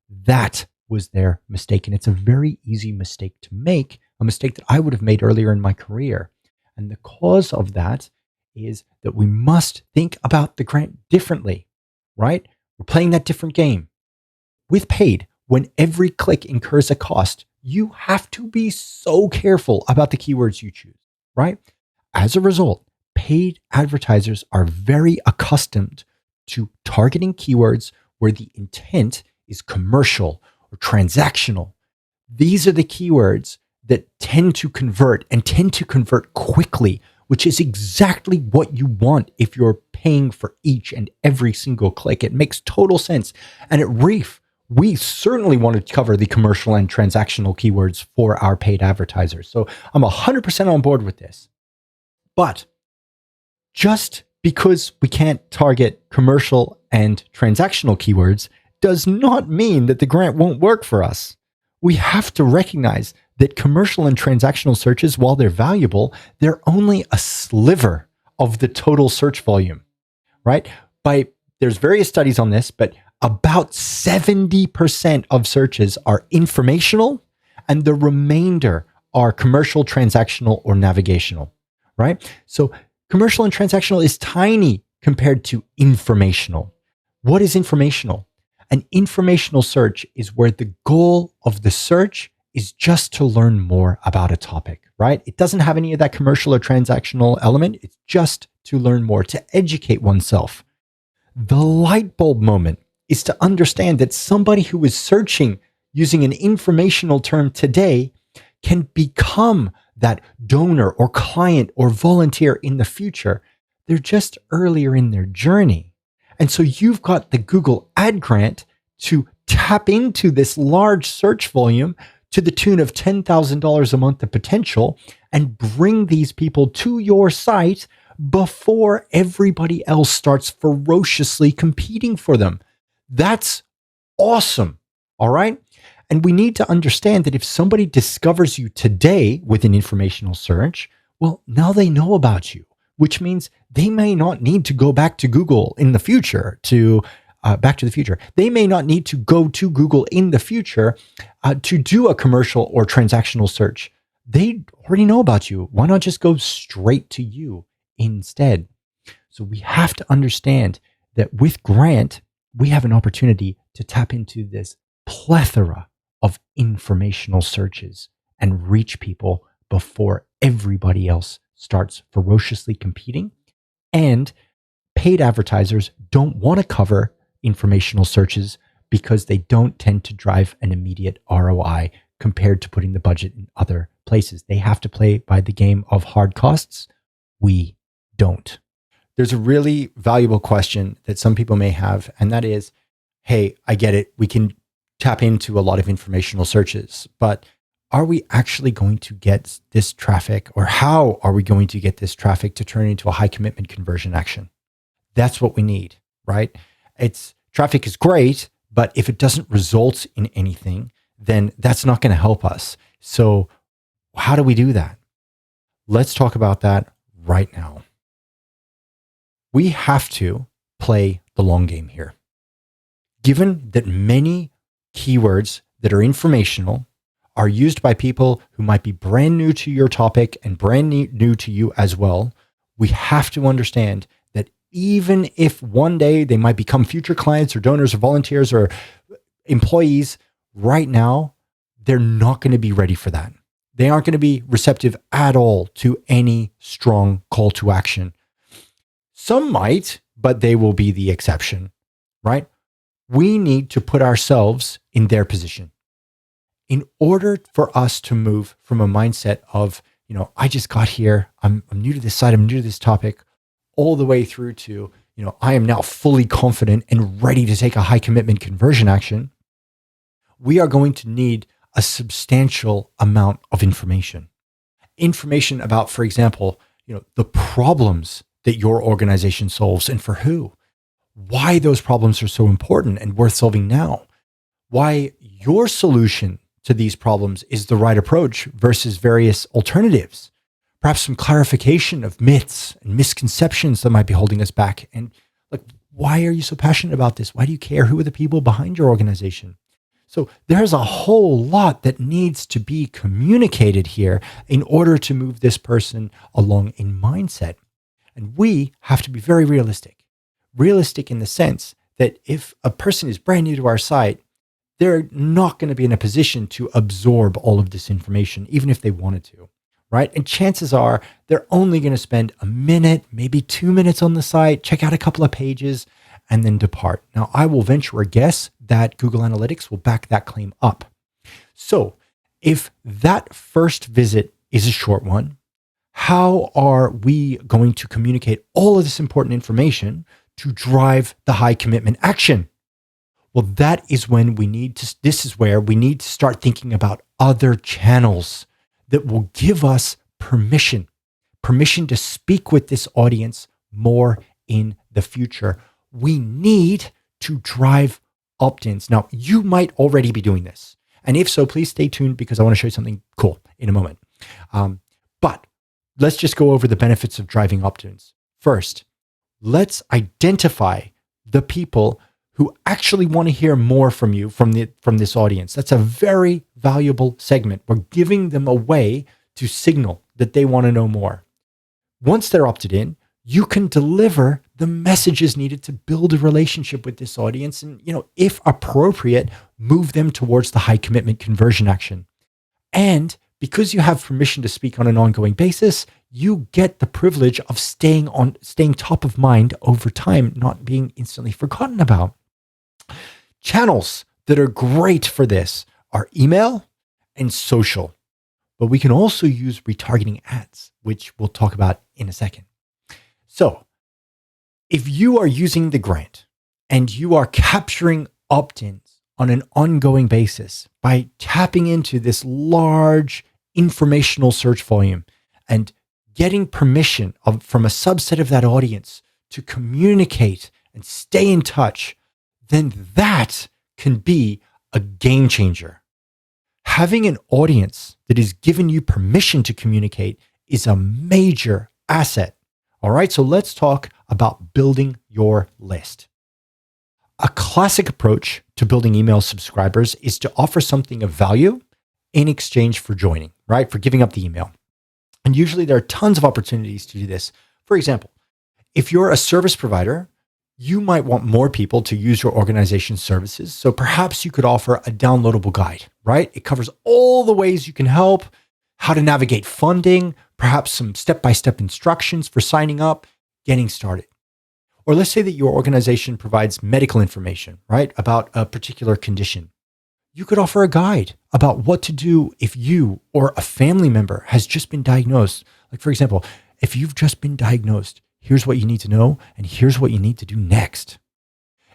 That was their mistake. And it's a very easy mistake to make, a mistake that I would have made earlier in my career. And the cause of that is that we must think about the grant differently, right? We're playing that different game. With paid, when every click incurs a cost, you have to be so careful about the keywords you choose, right? As a result, paid advertisers are very accustomed to targeting keywords where the intent is commercial or transactional. These are the keywords that tend to convert and tend to convert quickly, which is exactly what you want if you're paying for each and every single click. It makes total sense. And at Reef, we certainly want to cover the commercial and transactional keywords for our paid advertisers. So I'm 100% on board with this. But just because we can't target commercial and transactional keywords does not mean that the grant won't work for us. We have to recognize that commercial and transactional searches, while they're valuable, they're only a sliver of the total search volume, right? There's various studies on this, but about 70% of searches are informational and the remainder are commercial, transactional, or navigational, right? So commercial and transactional is tiny compared to informational. What is informational? An informational search is where the goal of the search is just to learn more about a topic, right? It doesn't have any of that commercial or transactional element. It's just to learn more, to educate oneself. The light bulb moment is to understand that somebody who is searching using an informational term today can become that donor or client or volunteer in the future. They're just earlier in their journey. And so you've got the Google Ad Grant to tap into this large search volume to the tune of $10,000 a month of potential and bring these people to your site before everybody else starts ferociously competing for them. That's awesome. All right. And we need to understand that if somebody discovers you today with an informational search, well, now they know about you, which means they may not need to go back to Google in the future to Back to the Future. They may not need to go to Google in the future to do a commercial or transactional search. They already know about you. Why not just go straight to you instead? So we have to understand that with Grant, we have an opportunity to tap into this plethora of informational searches and reach people before everybody else starts ferociously competing. And paid advertisers don't want to cover informational searches because they don't tend to drive an immediate ROI compared to putting the budget in other places. They have to play by the game of hard costs. We don't. There's a really valuable question that some people may have, and that is, hey, I get it. We can tap into a lot of informational searches, but are we actually going to get this traffic, or how are we going to get this traffic to turn into a high commitment conversion action? That's what we need, right? Traffic is great, but if it doesn't result in anything, then that's not going to help us. So how do we do that? Let's talk about that right now. We have to play the long game here. given that many keywords that are informational are used by people who might be brand new to your topic and brand new to you as well, we have to understand that even if one day they might become future clients or donors or volunteers or employees, right now, they're not going to be ready for that. They aren't going to be receptive at all to any strong call to action. Some might, but they will be the exception, right? We need to put ourselves in their position in order for us to move from a mindset of, I just got here, I'm new to this site, I'm new to this topic, all the way through to, I am now fully confident and ready to take a high commitment conversion action. We are going to need a substantial amount of information about, for example, the problems that your organization solves and for who, why those problems are so important and worth solving now, why your solution to these problems is the right approach versus various alternatives, perhaps some clarification of myths and misconceptions that might be holding us back. And like, why are you so passionate about this? Why do you care? Who are the people behind your organization? So there's a whole lot that needs to be communicated here in order to move this person along in mindset. And we have to be very realistic in the sense that if a person is brand new to our site, they're not going to be in a position to absorb all of this information, even if they wanted to, right? And chances are they're only going to spend a minute, maybe 2 minutes on the site, check out a couple of pages, and then depart. Now, I will venture a guess that Google Analytics will back that claim up. So if that first visit is a short one, how are we going to communicate all of this important information to drive the high commitment action? Well, this is where we need to start thinking about other channels that will give us permission to speak with this audience more in the future. We need to drive opt-ins. Now, you might already be doing this. And if so, please stay tuned because I want to show you something cool in a moment. But let's just go over the benefits of driving opt-ins. First, let's identify the people who actually want to hear more from you from this audience. That's a very valuable segment. We're giving them a way to signal that they want to know more. Once they're opted in, you can deliver the messages needed to build a relationship with this audience and, if appropriate, move them towards the high commitment conversion action. And because you have permission to speak on an ongoing basis, you get the privilege of staying top of mind over time, not being instantly forgotten about. Channels that are great for this are email and social, but we can also use retargeting ads, which we'll talk about in a second. So if you are using the grant and you are capturing opt-ins on an ongoing basis by tapping into this large informational search volume and getting permission from a subset of that audience to communicate and stay in touch, then that can be a game changer. Having an audience that is giving you permission to communicate is a major asset. All right, so let's talk about building your list. A classic approach to building email subscribers is to offer something of value in exchange for joining, right? For giving up the email. And usually there are tons of opportunities to do this. For example, if you're a service provider, you might want more people to use your organization's services. So perhaps you could offer a downloadable guide, right? It covers all the ways you can help, how to navigate funding, perhaps some step-by-step instructions for signing up, getting started. Or let's say that your organization provides medical information, right, about a particular condition. You could offer a guide about what to do if you or a family member has just been diagnosed. Like, for example, if you've just been diagnosed, here's what you need to know, and here's what you need to do next.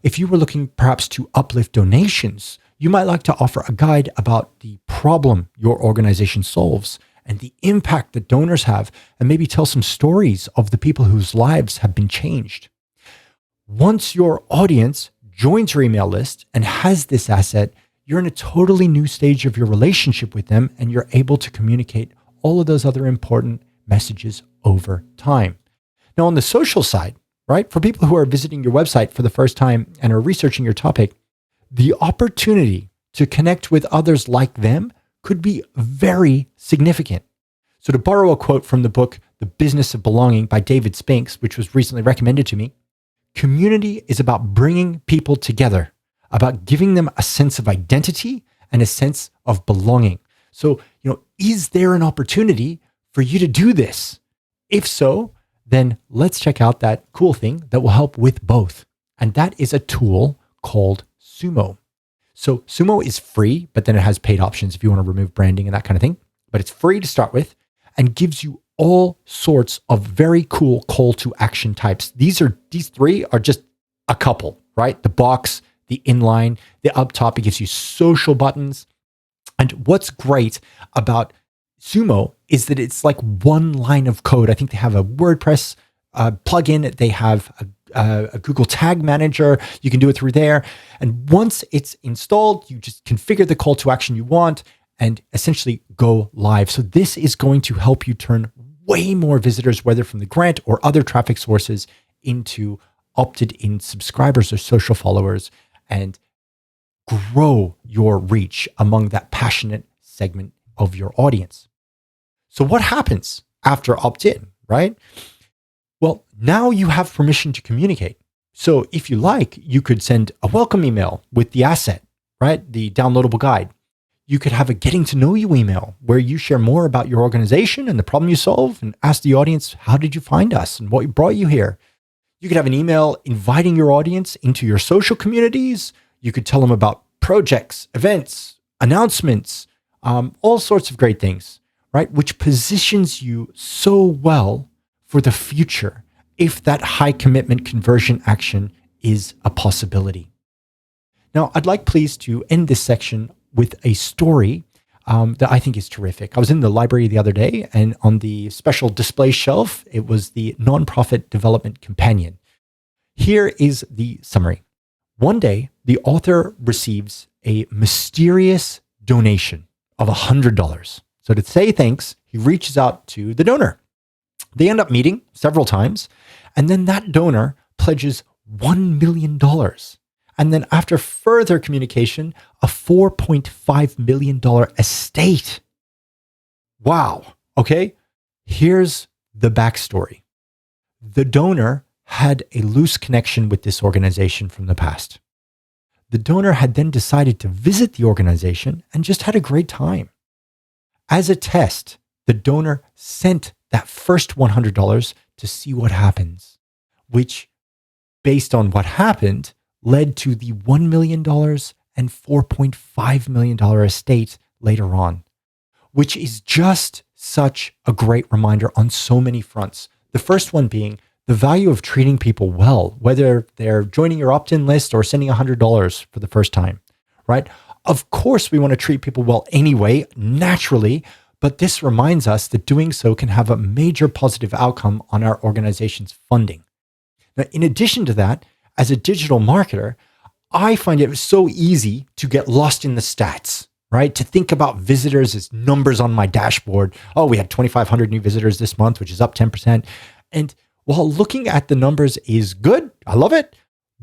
If you were looking perhaps to uplift donations, you might like to offer a guide about the problem your organization solves and the impact that donors have, and maybe tell some stories of the people whose lives have been changed. Once your audience joins your email list and has this asset, you're in a totally new stage of your relationship with them, and you're able to communicate all of those other important messages over time. Now, on the social side, right, for people who are visiting your website for the first time and are researching your topic, the opportunity to connect with others like them could be very significant. So to borrow a quote from the book, The Business of Belonging by David Spinks, which was recently recommended to me, community is about bringing people together, about giving them a sense of identity and a sense of belonging. So, is there an opportunity for you to do this? If so, then let's check out that cool thing that will help with both. And that is a tool called Sumo. So Sumo is free, but then it has paid options if you want to remove branding and that kind of thing. But it's free to start with and gives you all sorts of very cool call to action types. These three are just a couple, right? The box, the inline, the up top, it gives you social buttons. And what's great about Sumo is that it's like one line of code. I think they have a WordPress plugin. They have a Google Tag Manager. You can do it through there. And once it's installed, you just configure the call to action you want and essentially go live. So this is going to help you turn way more visitors, whether from the grant or other traffic sources, into opted-in subscribers or social followers, and grow your reach among that passionate segment of your audience. So what happens after opt-in, right? Well, now you have permission to communicate. So if you like, you could send a welcome email with the asset, right? The downloadable guide. You could have a getting to know you email where you share more about your organization and the problem you solve and ask the audience, how did you find us and what brought you here? You could have an email inviting your audience into your social communities. You could tell them about projects, events, announcements, all sorts of great things, right? Which positions you so well for the future if that high commitment conversion action is a possibility. Now, I'd like please to end this section with a story that I think is terrific. I was in the library the other day, and on the special display shelf, it was the Nonprofit Development Companion. Here is the summary. One day, the author receives a mysterious donation of $100. So to say thanks, he reaches out to the donor. They end up meeting several times, and then that donor pledges $1 million. And then after further communication, a $4.5 million estate. Wow. Okay. Here's the backstory. The donor had a loose connection with this organization from the past. The donor had then decided to visit the organization and just had a great time. As a test, the donor sent that first $100 to see what happens, which, based on what happened, led to the $1 million and $4.5 million estate later on, which is just such a great reminder on so many fronts. The first one being the value of treating people well, whether they're joining your opt-in list or sending $100 for the first time, right? Of course, we want to treat people well anyway, naturally, but this reminds us that doing so can have a major positive outcome on our organization's funding. Now, in addition to that, as a digital marketer, I find it so easy to get lost in the stats, right? To think about visitors as numbers on my dashboard. Oh, we had 2,500 new visitors this month, which is up 10%. And while looking at the numbers is good, I love it,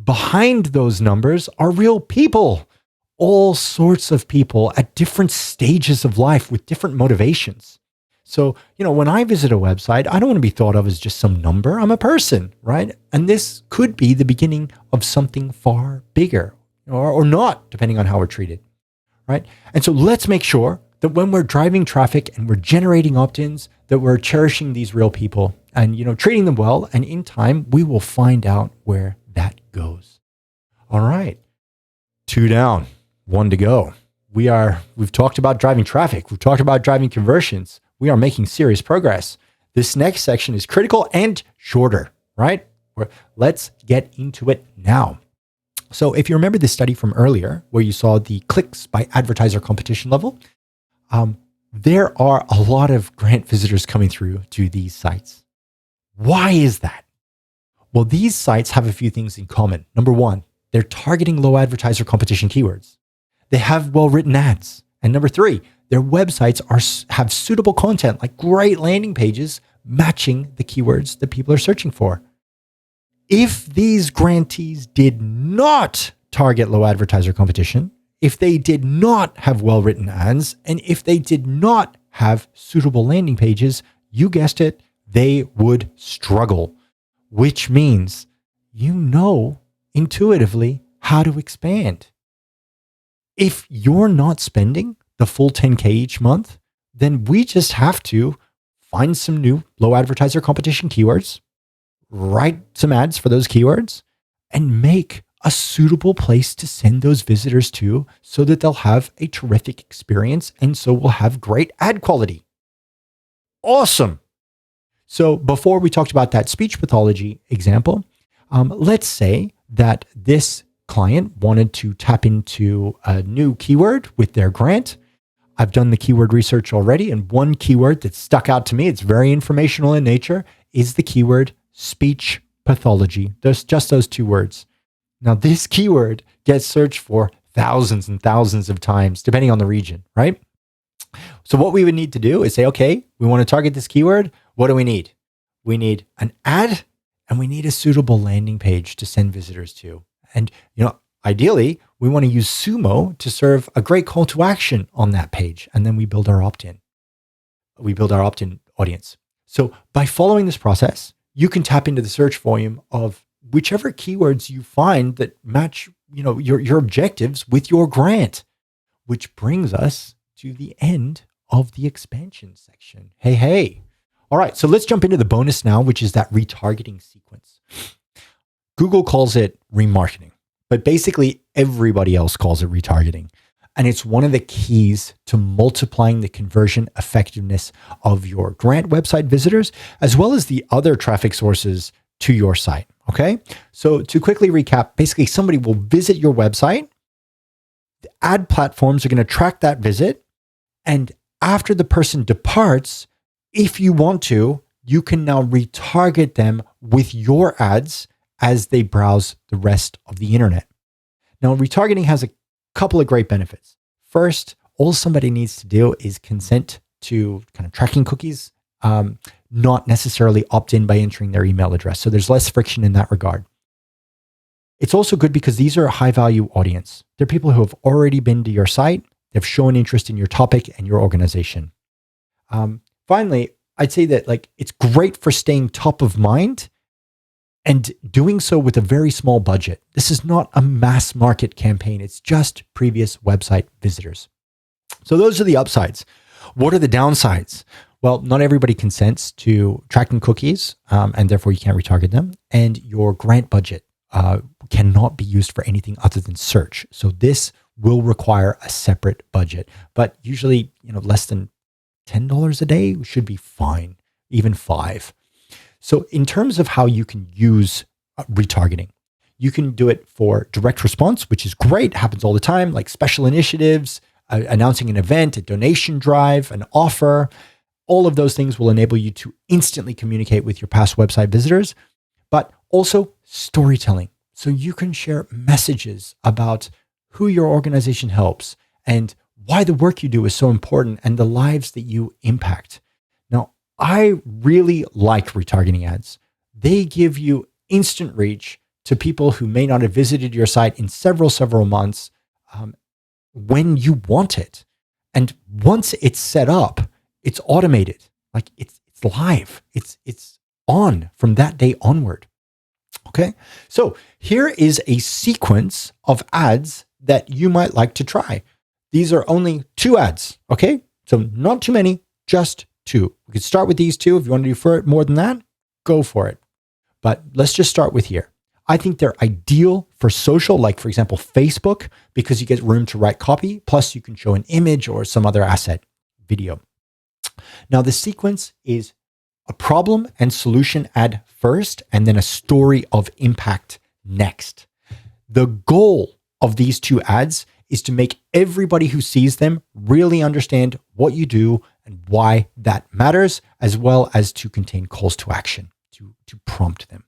behind those numbers are real people, all sorts of people at different stages of life with different motivations. So, when I visit a website, I don't want to be thought of as just some number. I'm a person, right? And this could be the beginning of something far bigger or not, depending on how we're treated, right? And so let's make sure that when we're driving traffic and we're generating opt-ins, that we're cherishing these real people and, treating them well. And in time, we will find out where that goes. All right. 2 down, 1 to go. We've talked about driving traffic. We've talked about driving conversions. We are making serious progress. This next section is critical and shorter, right? Let's get into it now. So if you remember this study from earlier, where you saw the clicks by advertiser competition level, there are a lot of grant visitors coming through to these sites. Why is that? Well, these sites have a few things in common. Number one, they're targeting low advertiser competition keywords. They have well-written ads. And number three, their websites have suitable content, like great landing pages matching the keywords that people are searching for. If these grantees did not target low advertiser competition, if they did not have well-written ads, and if they did not have suitable landing pages, you guessed it, they would struggle, which means you know intuitively how to expand. If you're not spending the full 10K each month, then we just have to find some new low advertiser competition keywords, write some ads for those keywords, and make a suitable place to send those visitors to so that they'll have a terrific experience and so we'll have great ad quality. Awesome. So before we talked about that speech pathology example, let's say that this client wanted to tap into a new keyword with their grant. I've done the keyword research already, and one keyword that stuck out to me, it's very informational in nature, is the keyword speech pathology. There's just those two words. Now, this keyword gets searched for thousands and thousands of times, depending on the region, right? So what we would need to do is say, okay, we want to target this keyword. What do we need? We need an ad and we need a suitable landing page to send visitors to. And, ideally, we want to use Sumo to serve a great call to action on that page. And then we build our opt-in. We build our opt-in audience. So by following this process, you can tap into the search volume of whichever keywords you find that match, your objectives with your grant, which brings us to the end of the expansion section. Hey. All right, so let's jump into the bonus now, which is that retargeting sequence. Google calls it remarketing, but basically everybody else calls it retargeting. And it's one of the keys to multiplying the conversion effectiveness of your grant website visitors, as well as the other traffic sources to your site. Okay. So to quickly recap, basically somebody will visit your website. The ad platforms are going to track that visit. And after the person departs, if you want to, you can now retarget them with your ads as they browse the rest of the internet. Now, retargeting has a couple of great benefits. First, all somebody needs to do is consent to kind of tracking cookies, not necessarily opt in by entering their email address. So there's less friction in that regard. It's also good because these are a high value audience. They're people who have already been to your site. They've shown interest in your topic and your organization. Finally, I'd say that it's great for staying top of mind and doing so with a very small budget. This is not a mass market campaign. It's just previous website visitors. So those are the upsides. What are the downsides? Well, not everybody consents to tracking cookies, and therefore you can't retarget them. And your grant budget cannot be used for anything other than search. So this will require a separate budget. But usually, less than $10 a day should be fine, even $5. So in terms of how you can use retargeting, you can do it for direct response, which is great, happens all the time, like special initiatives, announcing an event, a donation drive, an offer. All of those things will enable you to instantly communicate with your past website visitors, but also storytelling. So you can share messages about who your organization helps and why the work you do is so important and the lives that you impact. Now, I really like retargeting ads. They give you instant reach to people who may not have visited your site in several months when you want it. And once it's set up, it's automated. It's live. It's on from that day onward. Okay. So here is a sequence of ads that you might like to try. These are only 2 ads. Okay. So not too many, just 2. We could start with these 2. If you want to do more than that, go for it. But let's just start with here. I think they're ideal for social, like for example, Facebook, because you get room to write copy. Plus you can show an image or some other asset video. Now the sequence is a problem and solution ad first, and then a story of impact next. The goal of these 2 ads is to make everybody who sees them really understand what you do and why that matters, as well as to contain calls to action to prompt them.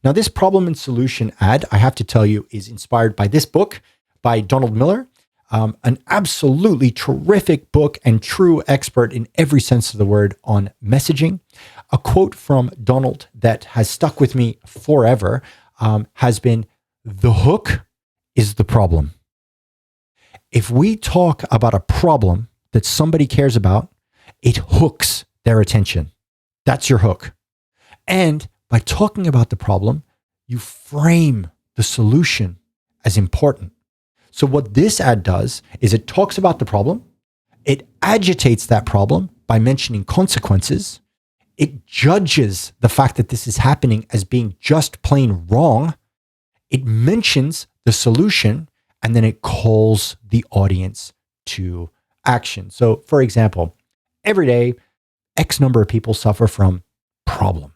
Now, this problem and solution ad, I have to tell you, is inspired by this book by Donald Miller, an absolutely terrific book and true expert in every sense of the word on messaging. A quote from Donald that has stuck with me forever has been, "The hook is the problem. If we talk about a problem that somebody cares about, it hooks their attention. That's your hook. And by talking about the problem, you frame the solution as important. So what this ad does is it talks about the problem, it agitates that problem by mentioning consequences, it judges the fact that this is happening as being just plain wrong, it mentions the solution, and then it calls the audience to action. So for example, every day, X number of people suffer from problem.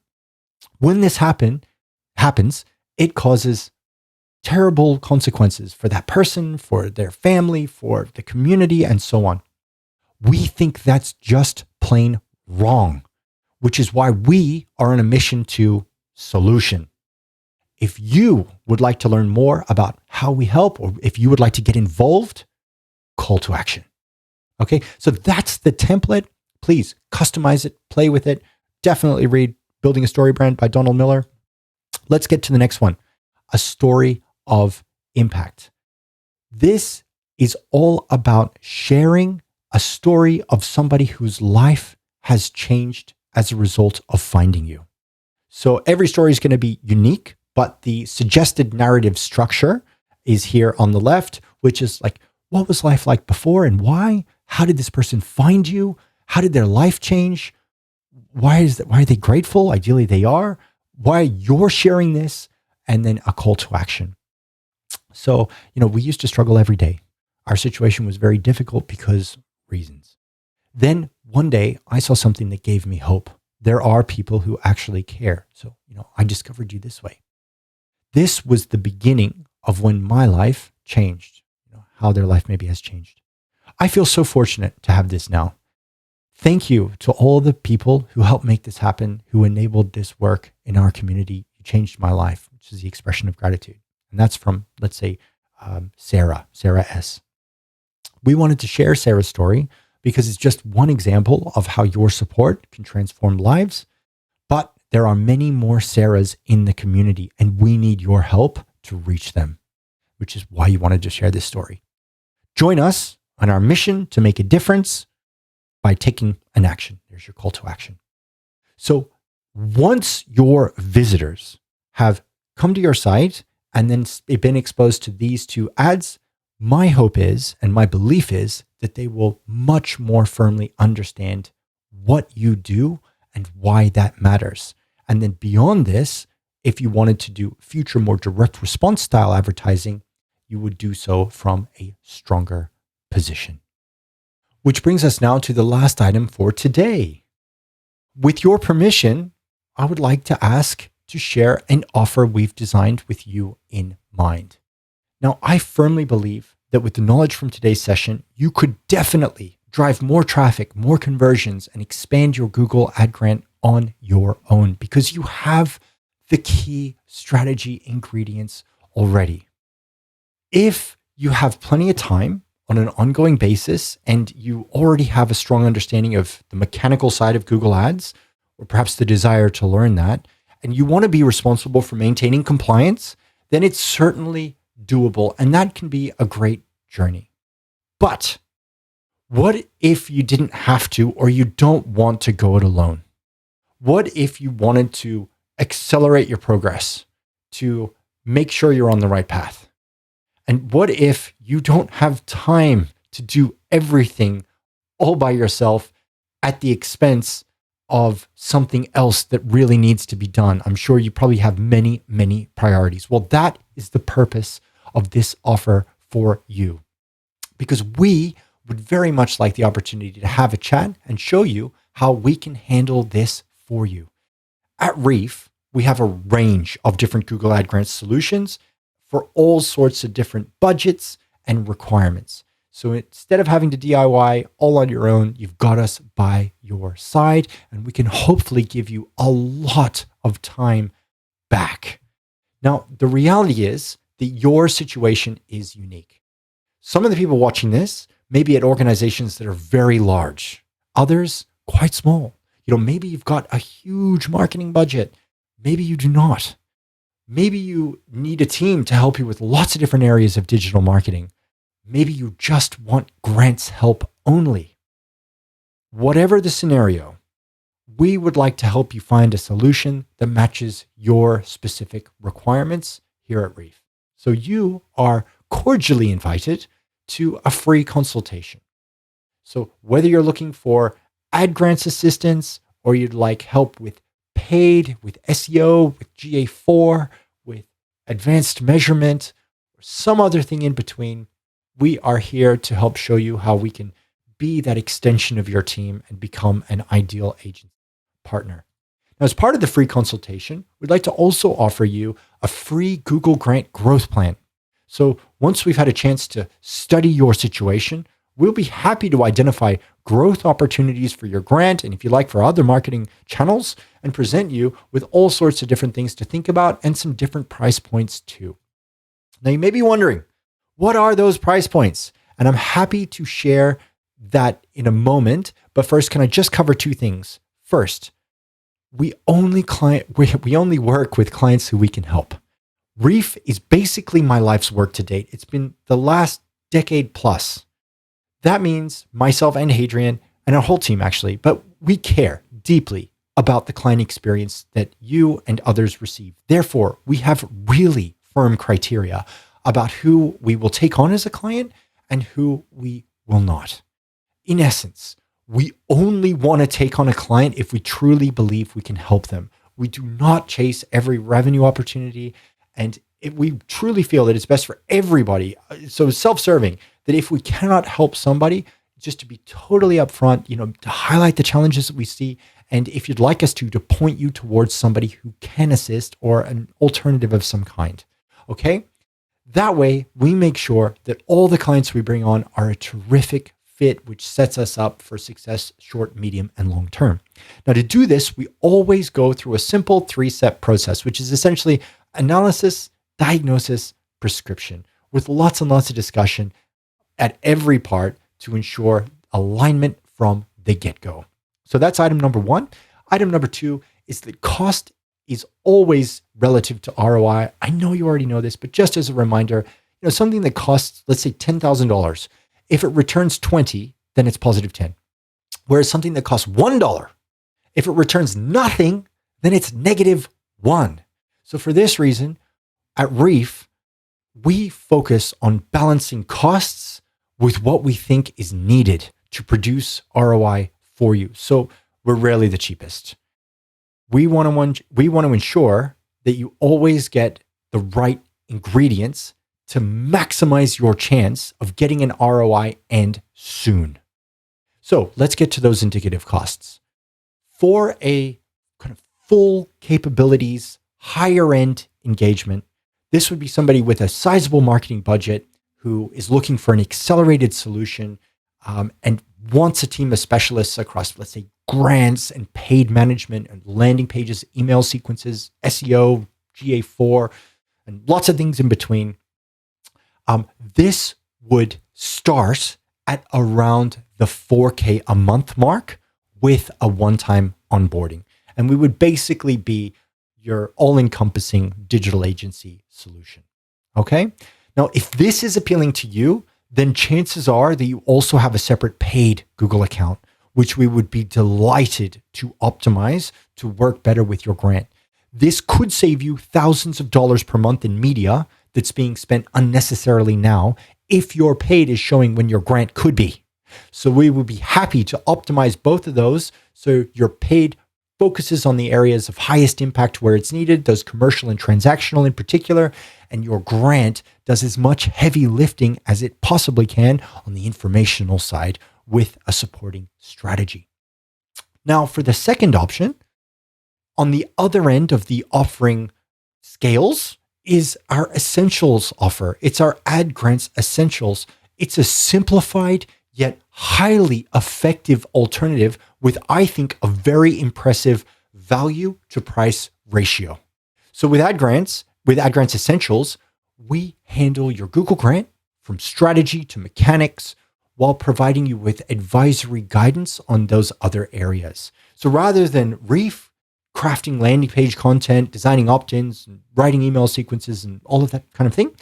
When this happens, it causes terrible consequences for that person, for their family, for the community, and so on. We think that's just plain wrong, which is why we are on a mission to solution. If you would like to learn more about how we help, or if you would like to get involved, call to action. Okay, so that's the template. Please customize it, play with it. Definitely read Building a Story Brand by Donald Miller. Let's get to the next one, a story of impact. This is all about sharing a story of somebody whose life has changed as a result of finding you. So every story is going to be unique, but the suggested narrative structure is here on the left, which is like, what was life like before and why? How did this person find you? How did their life change? Why are they grateful? Ideally, they are. Why you're sharing this? And then a call to action. So, we used to struggle every day. Our situation was very difficult because reasons. Then one day I saw something that gave me hope. There are people who actually care. So, I discovered you this way. This was the beginning of when my life changed, how their life maybe has changed. I feel so fortunate to have this now. Thank you to all the people who helped make this happen, who enabled this work in our community. You changed my life, which is the expression of gratitude. And that's from, let's say, Sarah S. We wanted to share Sarah's story because it's just one example of how your support can transform lives. But there are many more Sarahs in the community, and we need your help to reach them, which is why you wanted to share this story. Join us on our mission to make a difference by taking an action. There's your call to action. So once your visitors have come to your site and then they've been exposed to these two ads, my hope is, and my belief is, that they will much more firmly understand what you do and why that matters. And then beyond this, if you wanted to do future more direct response style advertising, you would do so from a stronger position. Which brings us now to the last item for today. With your permission, I would like to ask to share an offer we've designed with you in mind. Now, I firmly believe that with the knowledge from today's session, you could definitely drive more traffic, more conversions, and expand your Google ad grant on your own because you have the key strategy ingredients already. If you have plenty of time on an ongoing basis and you already have a strong understanding of the mechanical side of Google Ads, or perhaps the desire to learn that, and you want to be responsible for maintaining compliance, then it's certainly doable. And that can be a great journey. But what if you didn't have to, or you don't want to go it alone? What if you wanted to accelerate your progress to make sure you're on the right path? And what if you don't have time to do everything all by yourself at the expense of something else that really needs to be done? I'm sure you probably have many, many priorities. Well, that is the purpose of this offer for you, because we would very much like the opportunity to have a chat and show you how we can handle this for you. At Reef, we have a range of different Google Ad Grant solutions for all sorts of different budgets and requirements. So instead of having to DIY all on your own, you've got us by your side, and we can hopefully give you a lot of time back. Now, the reality is that your situation is unique. Some of the people watching this may be at organizations that are very large, others quite small. Maybe you've got a huge marketing budget. Maybe you do not. Maybe you need a team to help you with lots of different areas of digital marketing. Maybe you just want grants help only. Whatever the scenario, we would like to help you find a solution that matches your specific requirements here at Reef. So you are cordially invited to a free consultation. So whether you're looking for ad grants assistance or you'd like help with paid, with SEO, with GA4, with advanced measurement, or some other thing in between, we are here to help show you how we can be that extension of your team and become an ideal agency partner. Now, as part of the free consultation, we'd like to also offer you a free Google Grant growth plan. So once we've had a chance to study your situation, we'll be happy to identify growth opportunities for your grant, and if you like, for other marketing channels, and present you with all sorts of different things to think about and some different price points too. Now, you may be wondering, what are those price points? And I'm happy to share that in a moment. But first, can I just cover two things? First, we only work with clients who we can help. Reef is basically my life's work to date. It's been the last decade plus. That means myself and Hadrian and our whole team actually, but we care deeply about the client experience that you and others receive. Therefore, we have really firm criteria about who we will take on as a client and who we will not. In essence, we only want to take on a client if we truly believe we can help them. We do not chase every revenue opportunity. And if we truly feel that it's best for everybody, so self-serving, that if we cannot help somebody, just to be totally upfront, to highlight the challenges that we see. And if you'd like us to point you towards somebody who can assist or an alternative of some kind. Okay? That way, we make sure that all the clients we bring on are a terrific fit, which sets us up for success short, medium, and long term. Now, to do this, we always go through a simple 3-step process, which is essentially analysis, diagnosis, prescription, with lots and lots of discussion at every part to ensure alignment from the get-go. So that's item number one. Item number two is that cost is always relative to ROI. I know you already know this, but just as a reminder, something that costs, let's say $10,000, if it returns 20, then it's positive 10. Whereas something that costs $1, if it returns nothing, then it's negative 1. So for this reason, at Reef, we focus on balancing costs with what we think is needed to produce ROI for you. So we're rarely the cheapest. We want to ensure that you always get the right ingredients to maximize your chance of getting an ROI and soon. So let's get to those indicative costs. For a kind of full capabilities, higher end engagement, this would be somebody with a sizable marketing budget who is looking for an accelerated solution and wants a team of specialists across, let's say, grants and paid management and landing pages, email sequences, SEO, GA4, and lots of things in between. This would start at around the $4K a month mark with a one-time onboarding. And we would basically be your all-encompassing digital agency solution. Okay? Now, if this is appealing to you, then chances are that you also have a separate paid Google account, which we would be delighted to optimize to work better with your grant. This could save you thousands of dollars per month in media that's being spent unnecessarily now if your paid is showing when your grant could be. So we would be happy to optimize both of those so your paid focuses on the areas of highest impact where it's needed, those commercial and transactional in particular, and your grant does as much heavy lifting as it possibly can on the informational side with a supporting strategy. Now, for the second option, on the other end of the offering scales is our Essentials offer. It's our Ad Grants Essentials. It's a simplified yet highly effective alternative with, I think, a very impressive value to price ratio. So with Ad Grants Essentials, we handle your Google grant from strategy to mechanics while providing you with advisory guidance on those other areas. So rather than Reef crafting landing page content, designing opt-ins, and writing email sequences, and all of that kind of thing.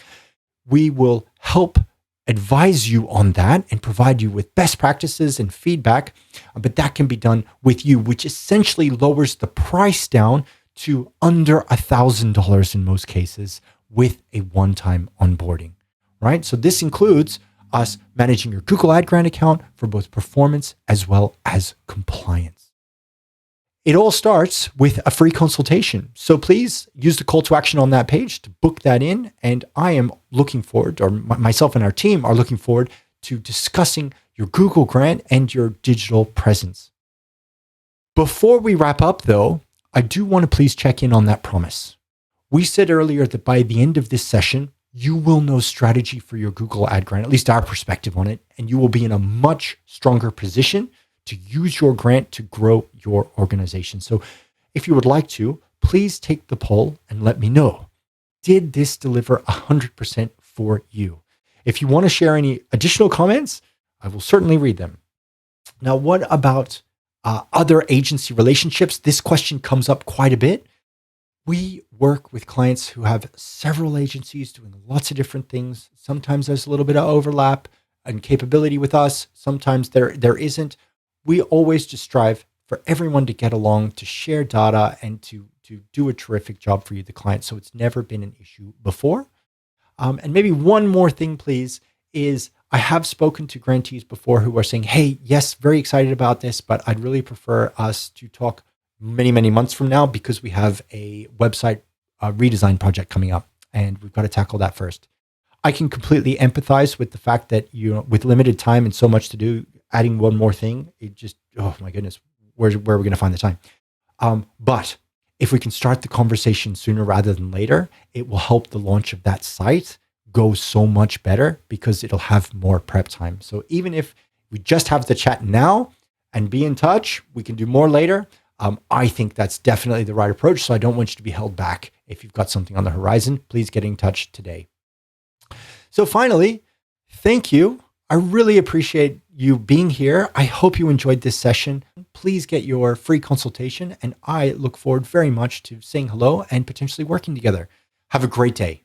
We will help advise you on that and provide you with best practices and feedback. But that can be done with you, which essentially lowers the price down to under $1,000 in most cases with a one-time onboarding, right? So this includes us managing your Google Ad Grant account for both performance as well as compliance. It all starts with a free consultation. So please use the call to action on that page to book that in. And I am looking forward, or myself and our team are looking forward to discussing your Google grant and your digital presence. Before we wrap up though, I do want to please check in on that promise. We said earlier that by the end of this session, you will know strategy for your Google Ad Grant, at least our perspective on it, and you will be in a much stronger position to use your grant to grow your organization. So if you would like to, please take the poll and let me know. Did this deliver 100% for you? If you want to share any additional comments, I will certainly read them. Now, what about other agency relationships? This question comes up quite a bit. We work with clients who have several agencies doing lots of different things. Sometimes there's a little bit of overlap and capability with us. Sometimes there isn't. We always just strive for everyone to get along, to share data, and to do a terrific job for you, the client. So it's never been an issue before. And maybe one more thing, please, is I have spoken to grantees before who are saying, hey, yes, very excited about this, but I'd really prefer us to talk many, many months from now because we have a website redesign project coming up and we've got to tackle that first. I can completely empathize with the fact that, with limited time and so much to do, adding one more thing, it just, oh my goodness, where are we going to find the time? But if we can start the conversation sooner rather than later, it will help the launch of that site go so much better because it'll have more prep time. So even if we just have the chat now and be in touch, we can do more later. I think that's definitely the right approach. So I don't want you to be held back. If you've got something on the horizon, please get in touch today. So finally, thank you. I really appreciate you being here. I hope you enjoyed this session. Please get your free consultation, and I look forward very much to saying hello and potentially working together. Have a great day.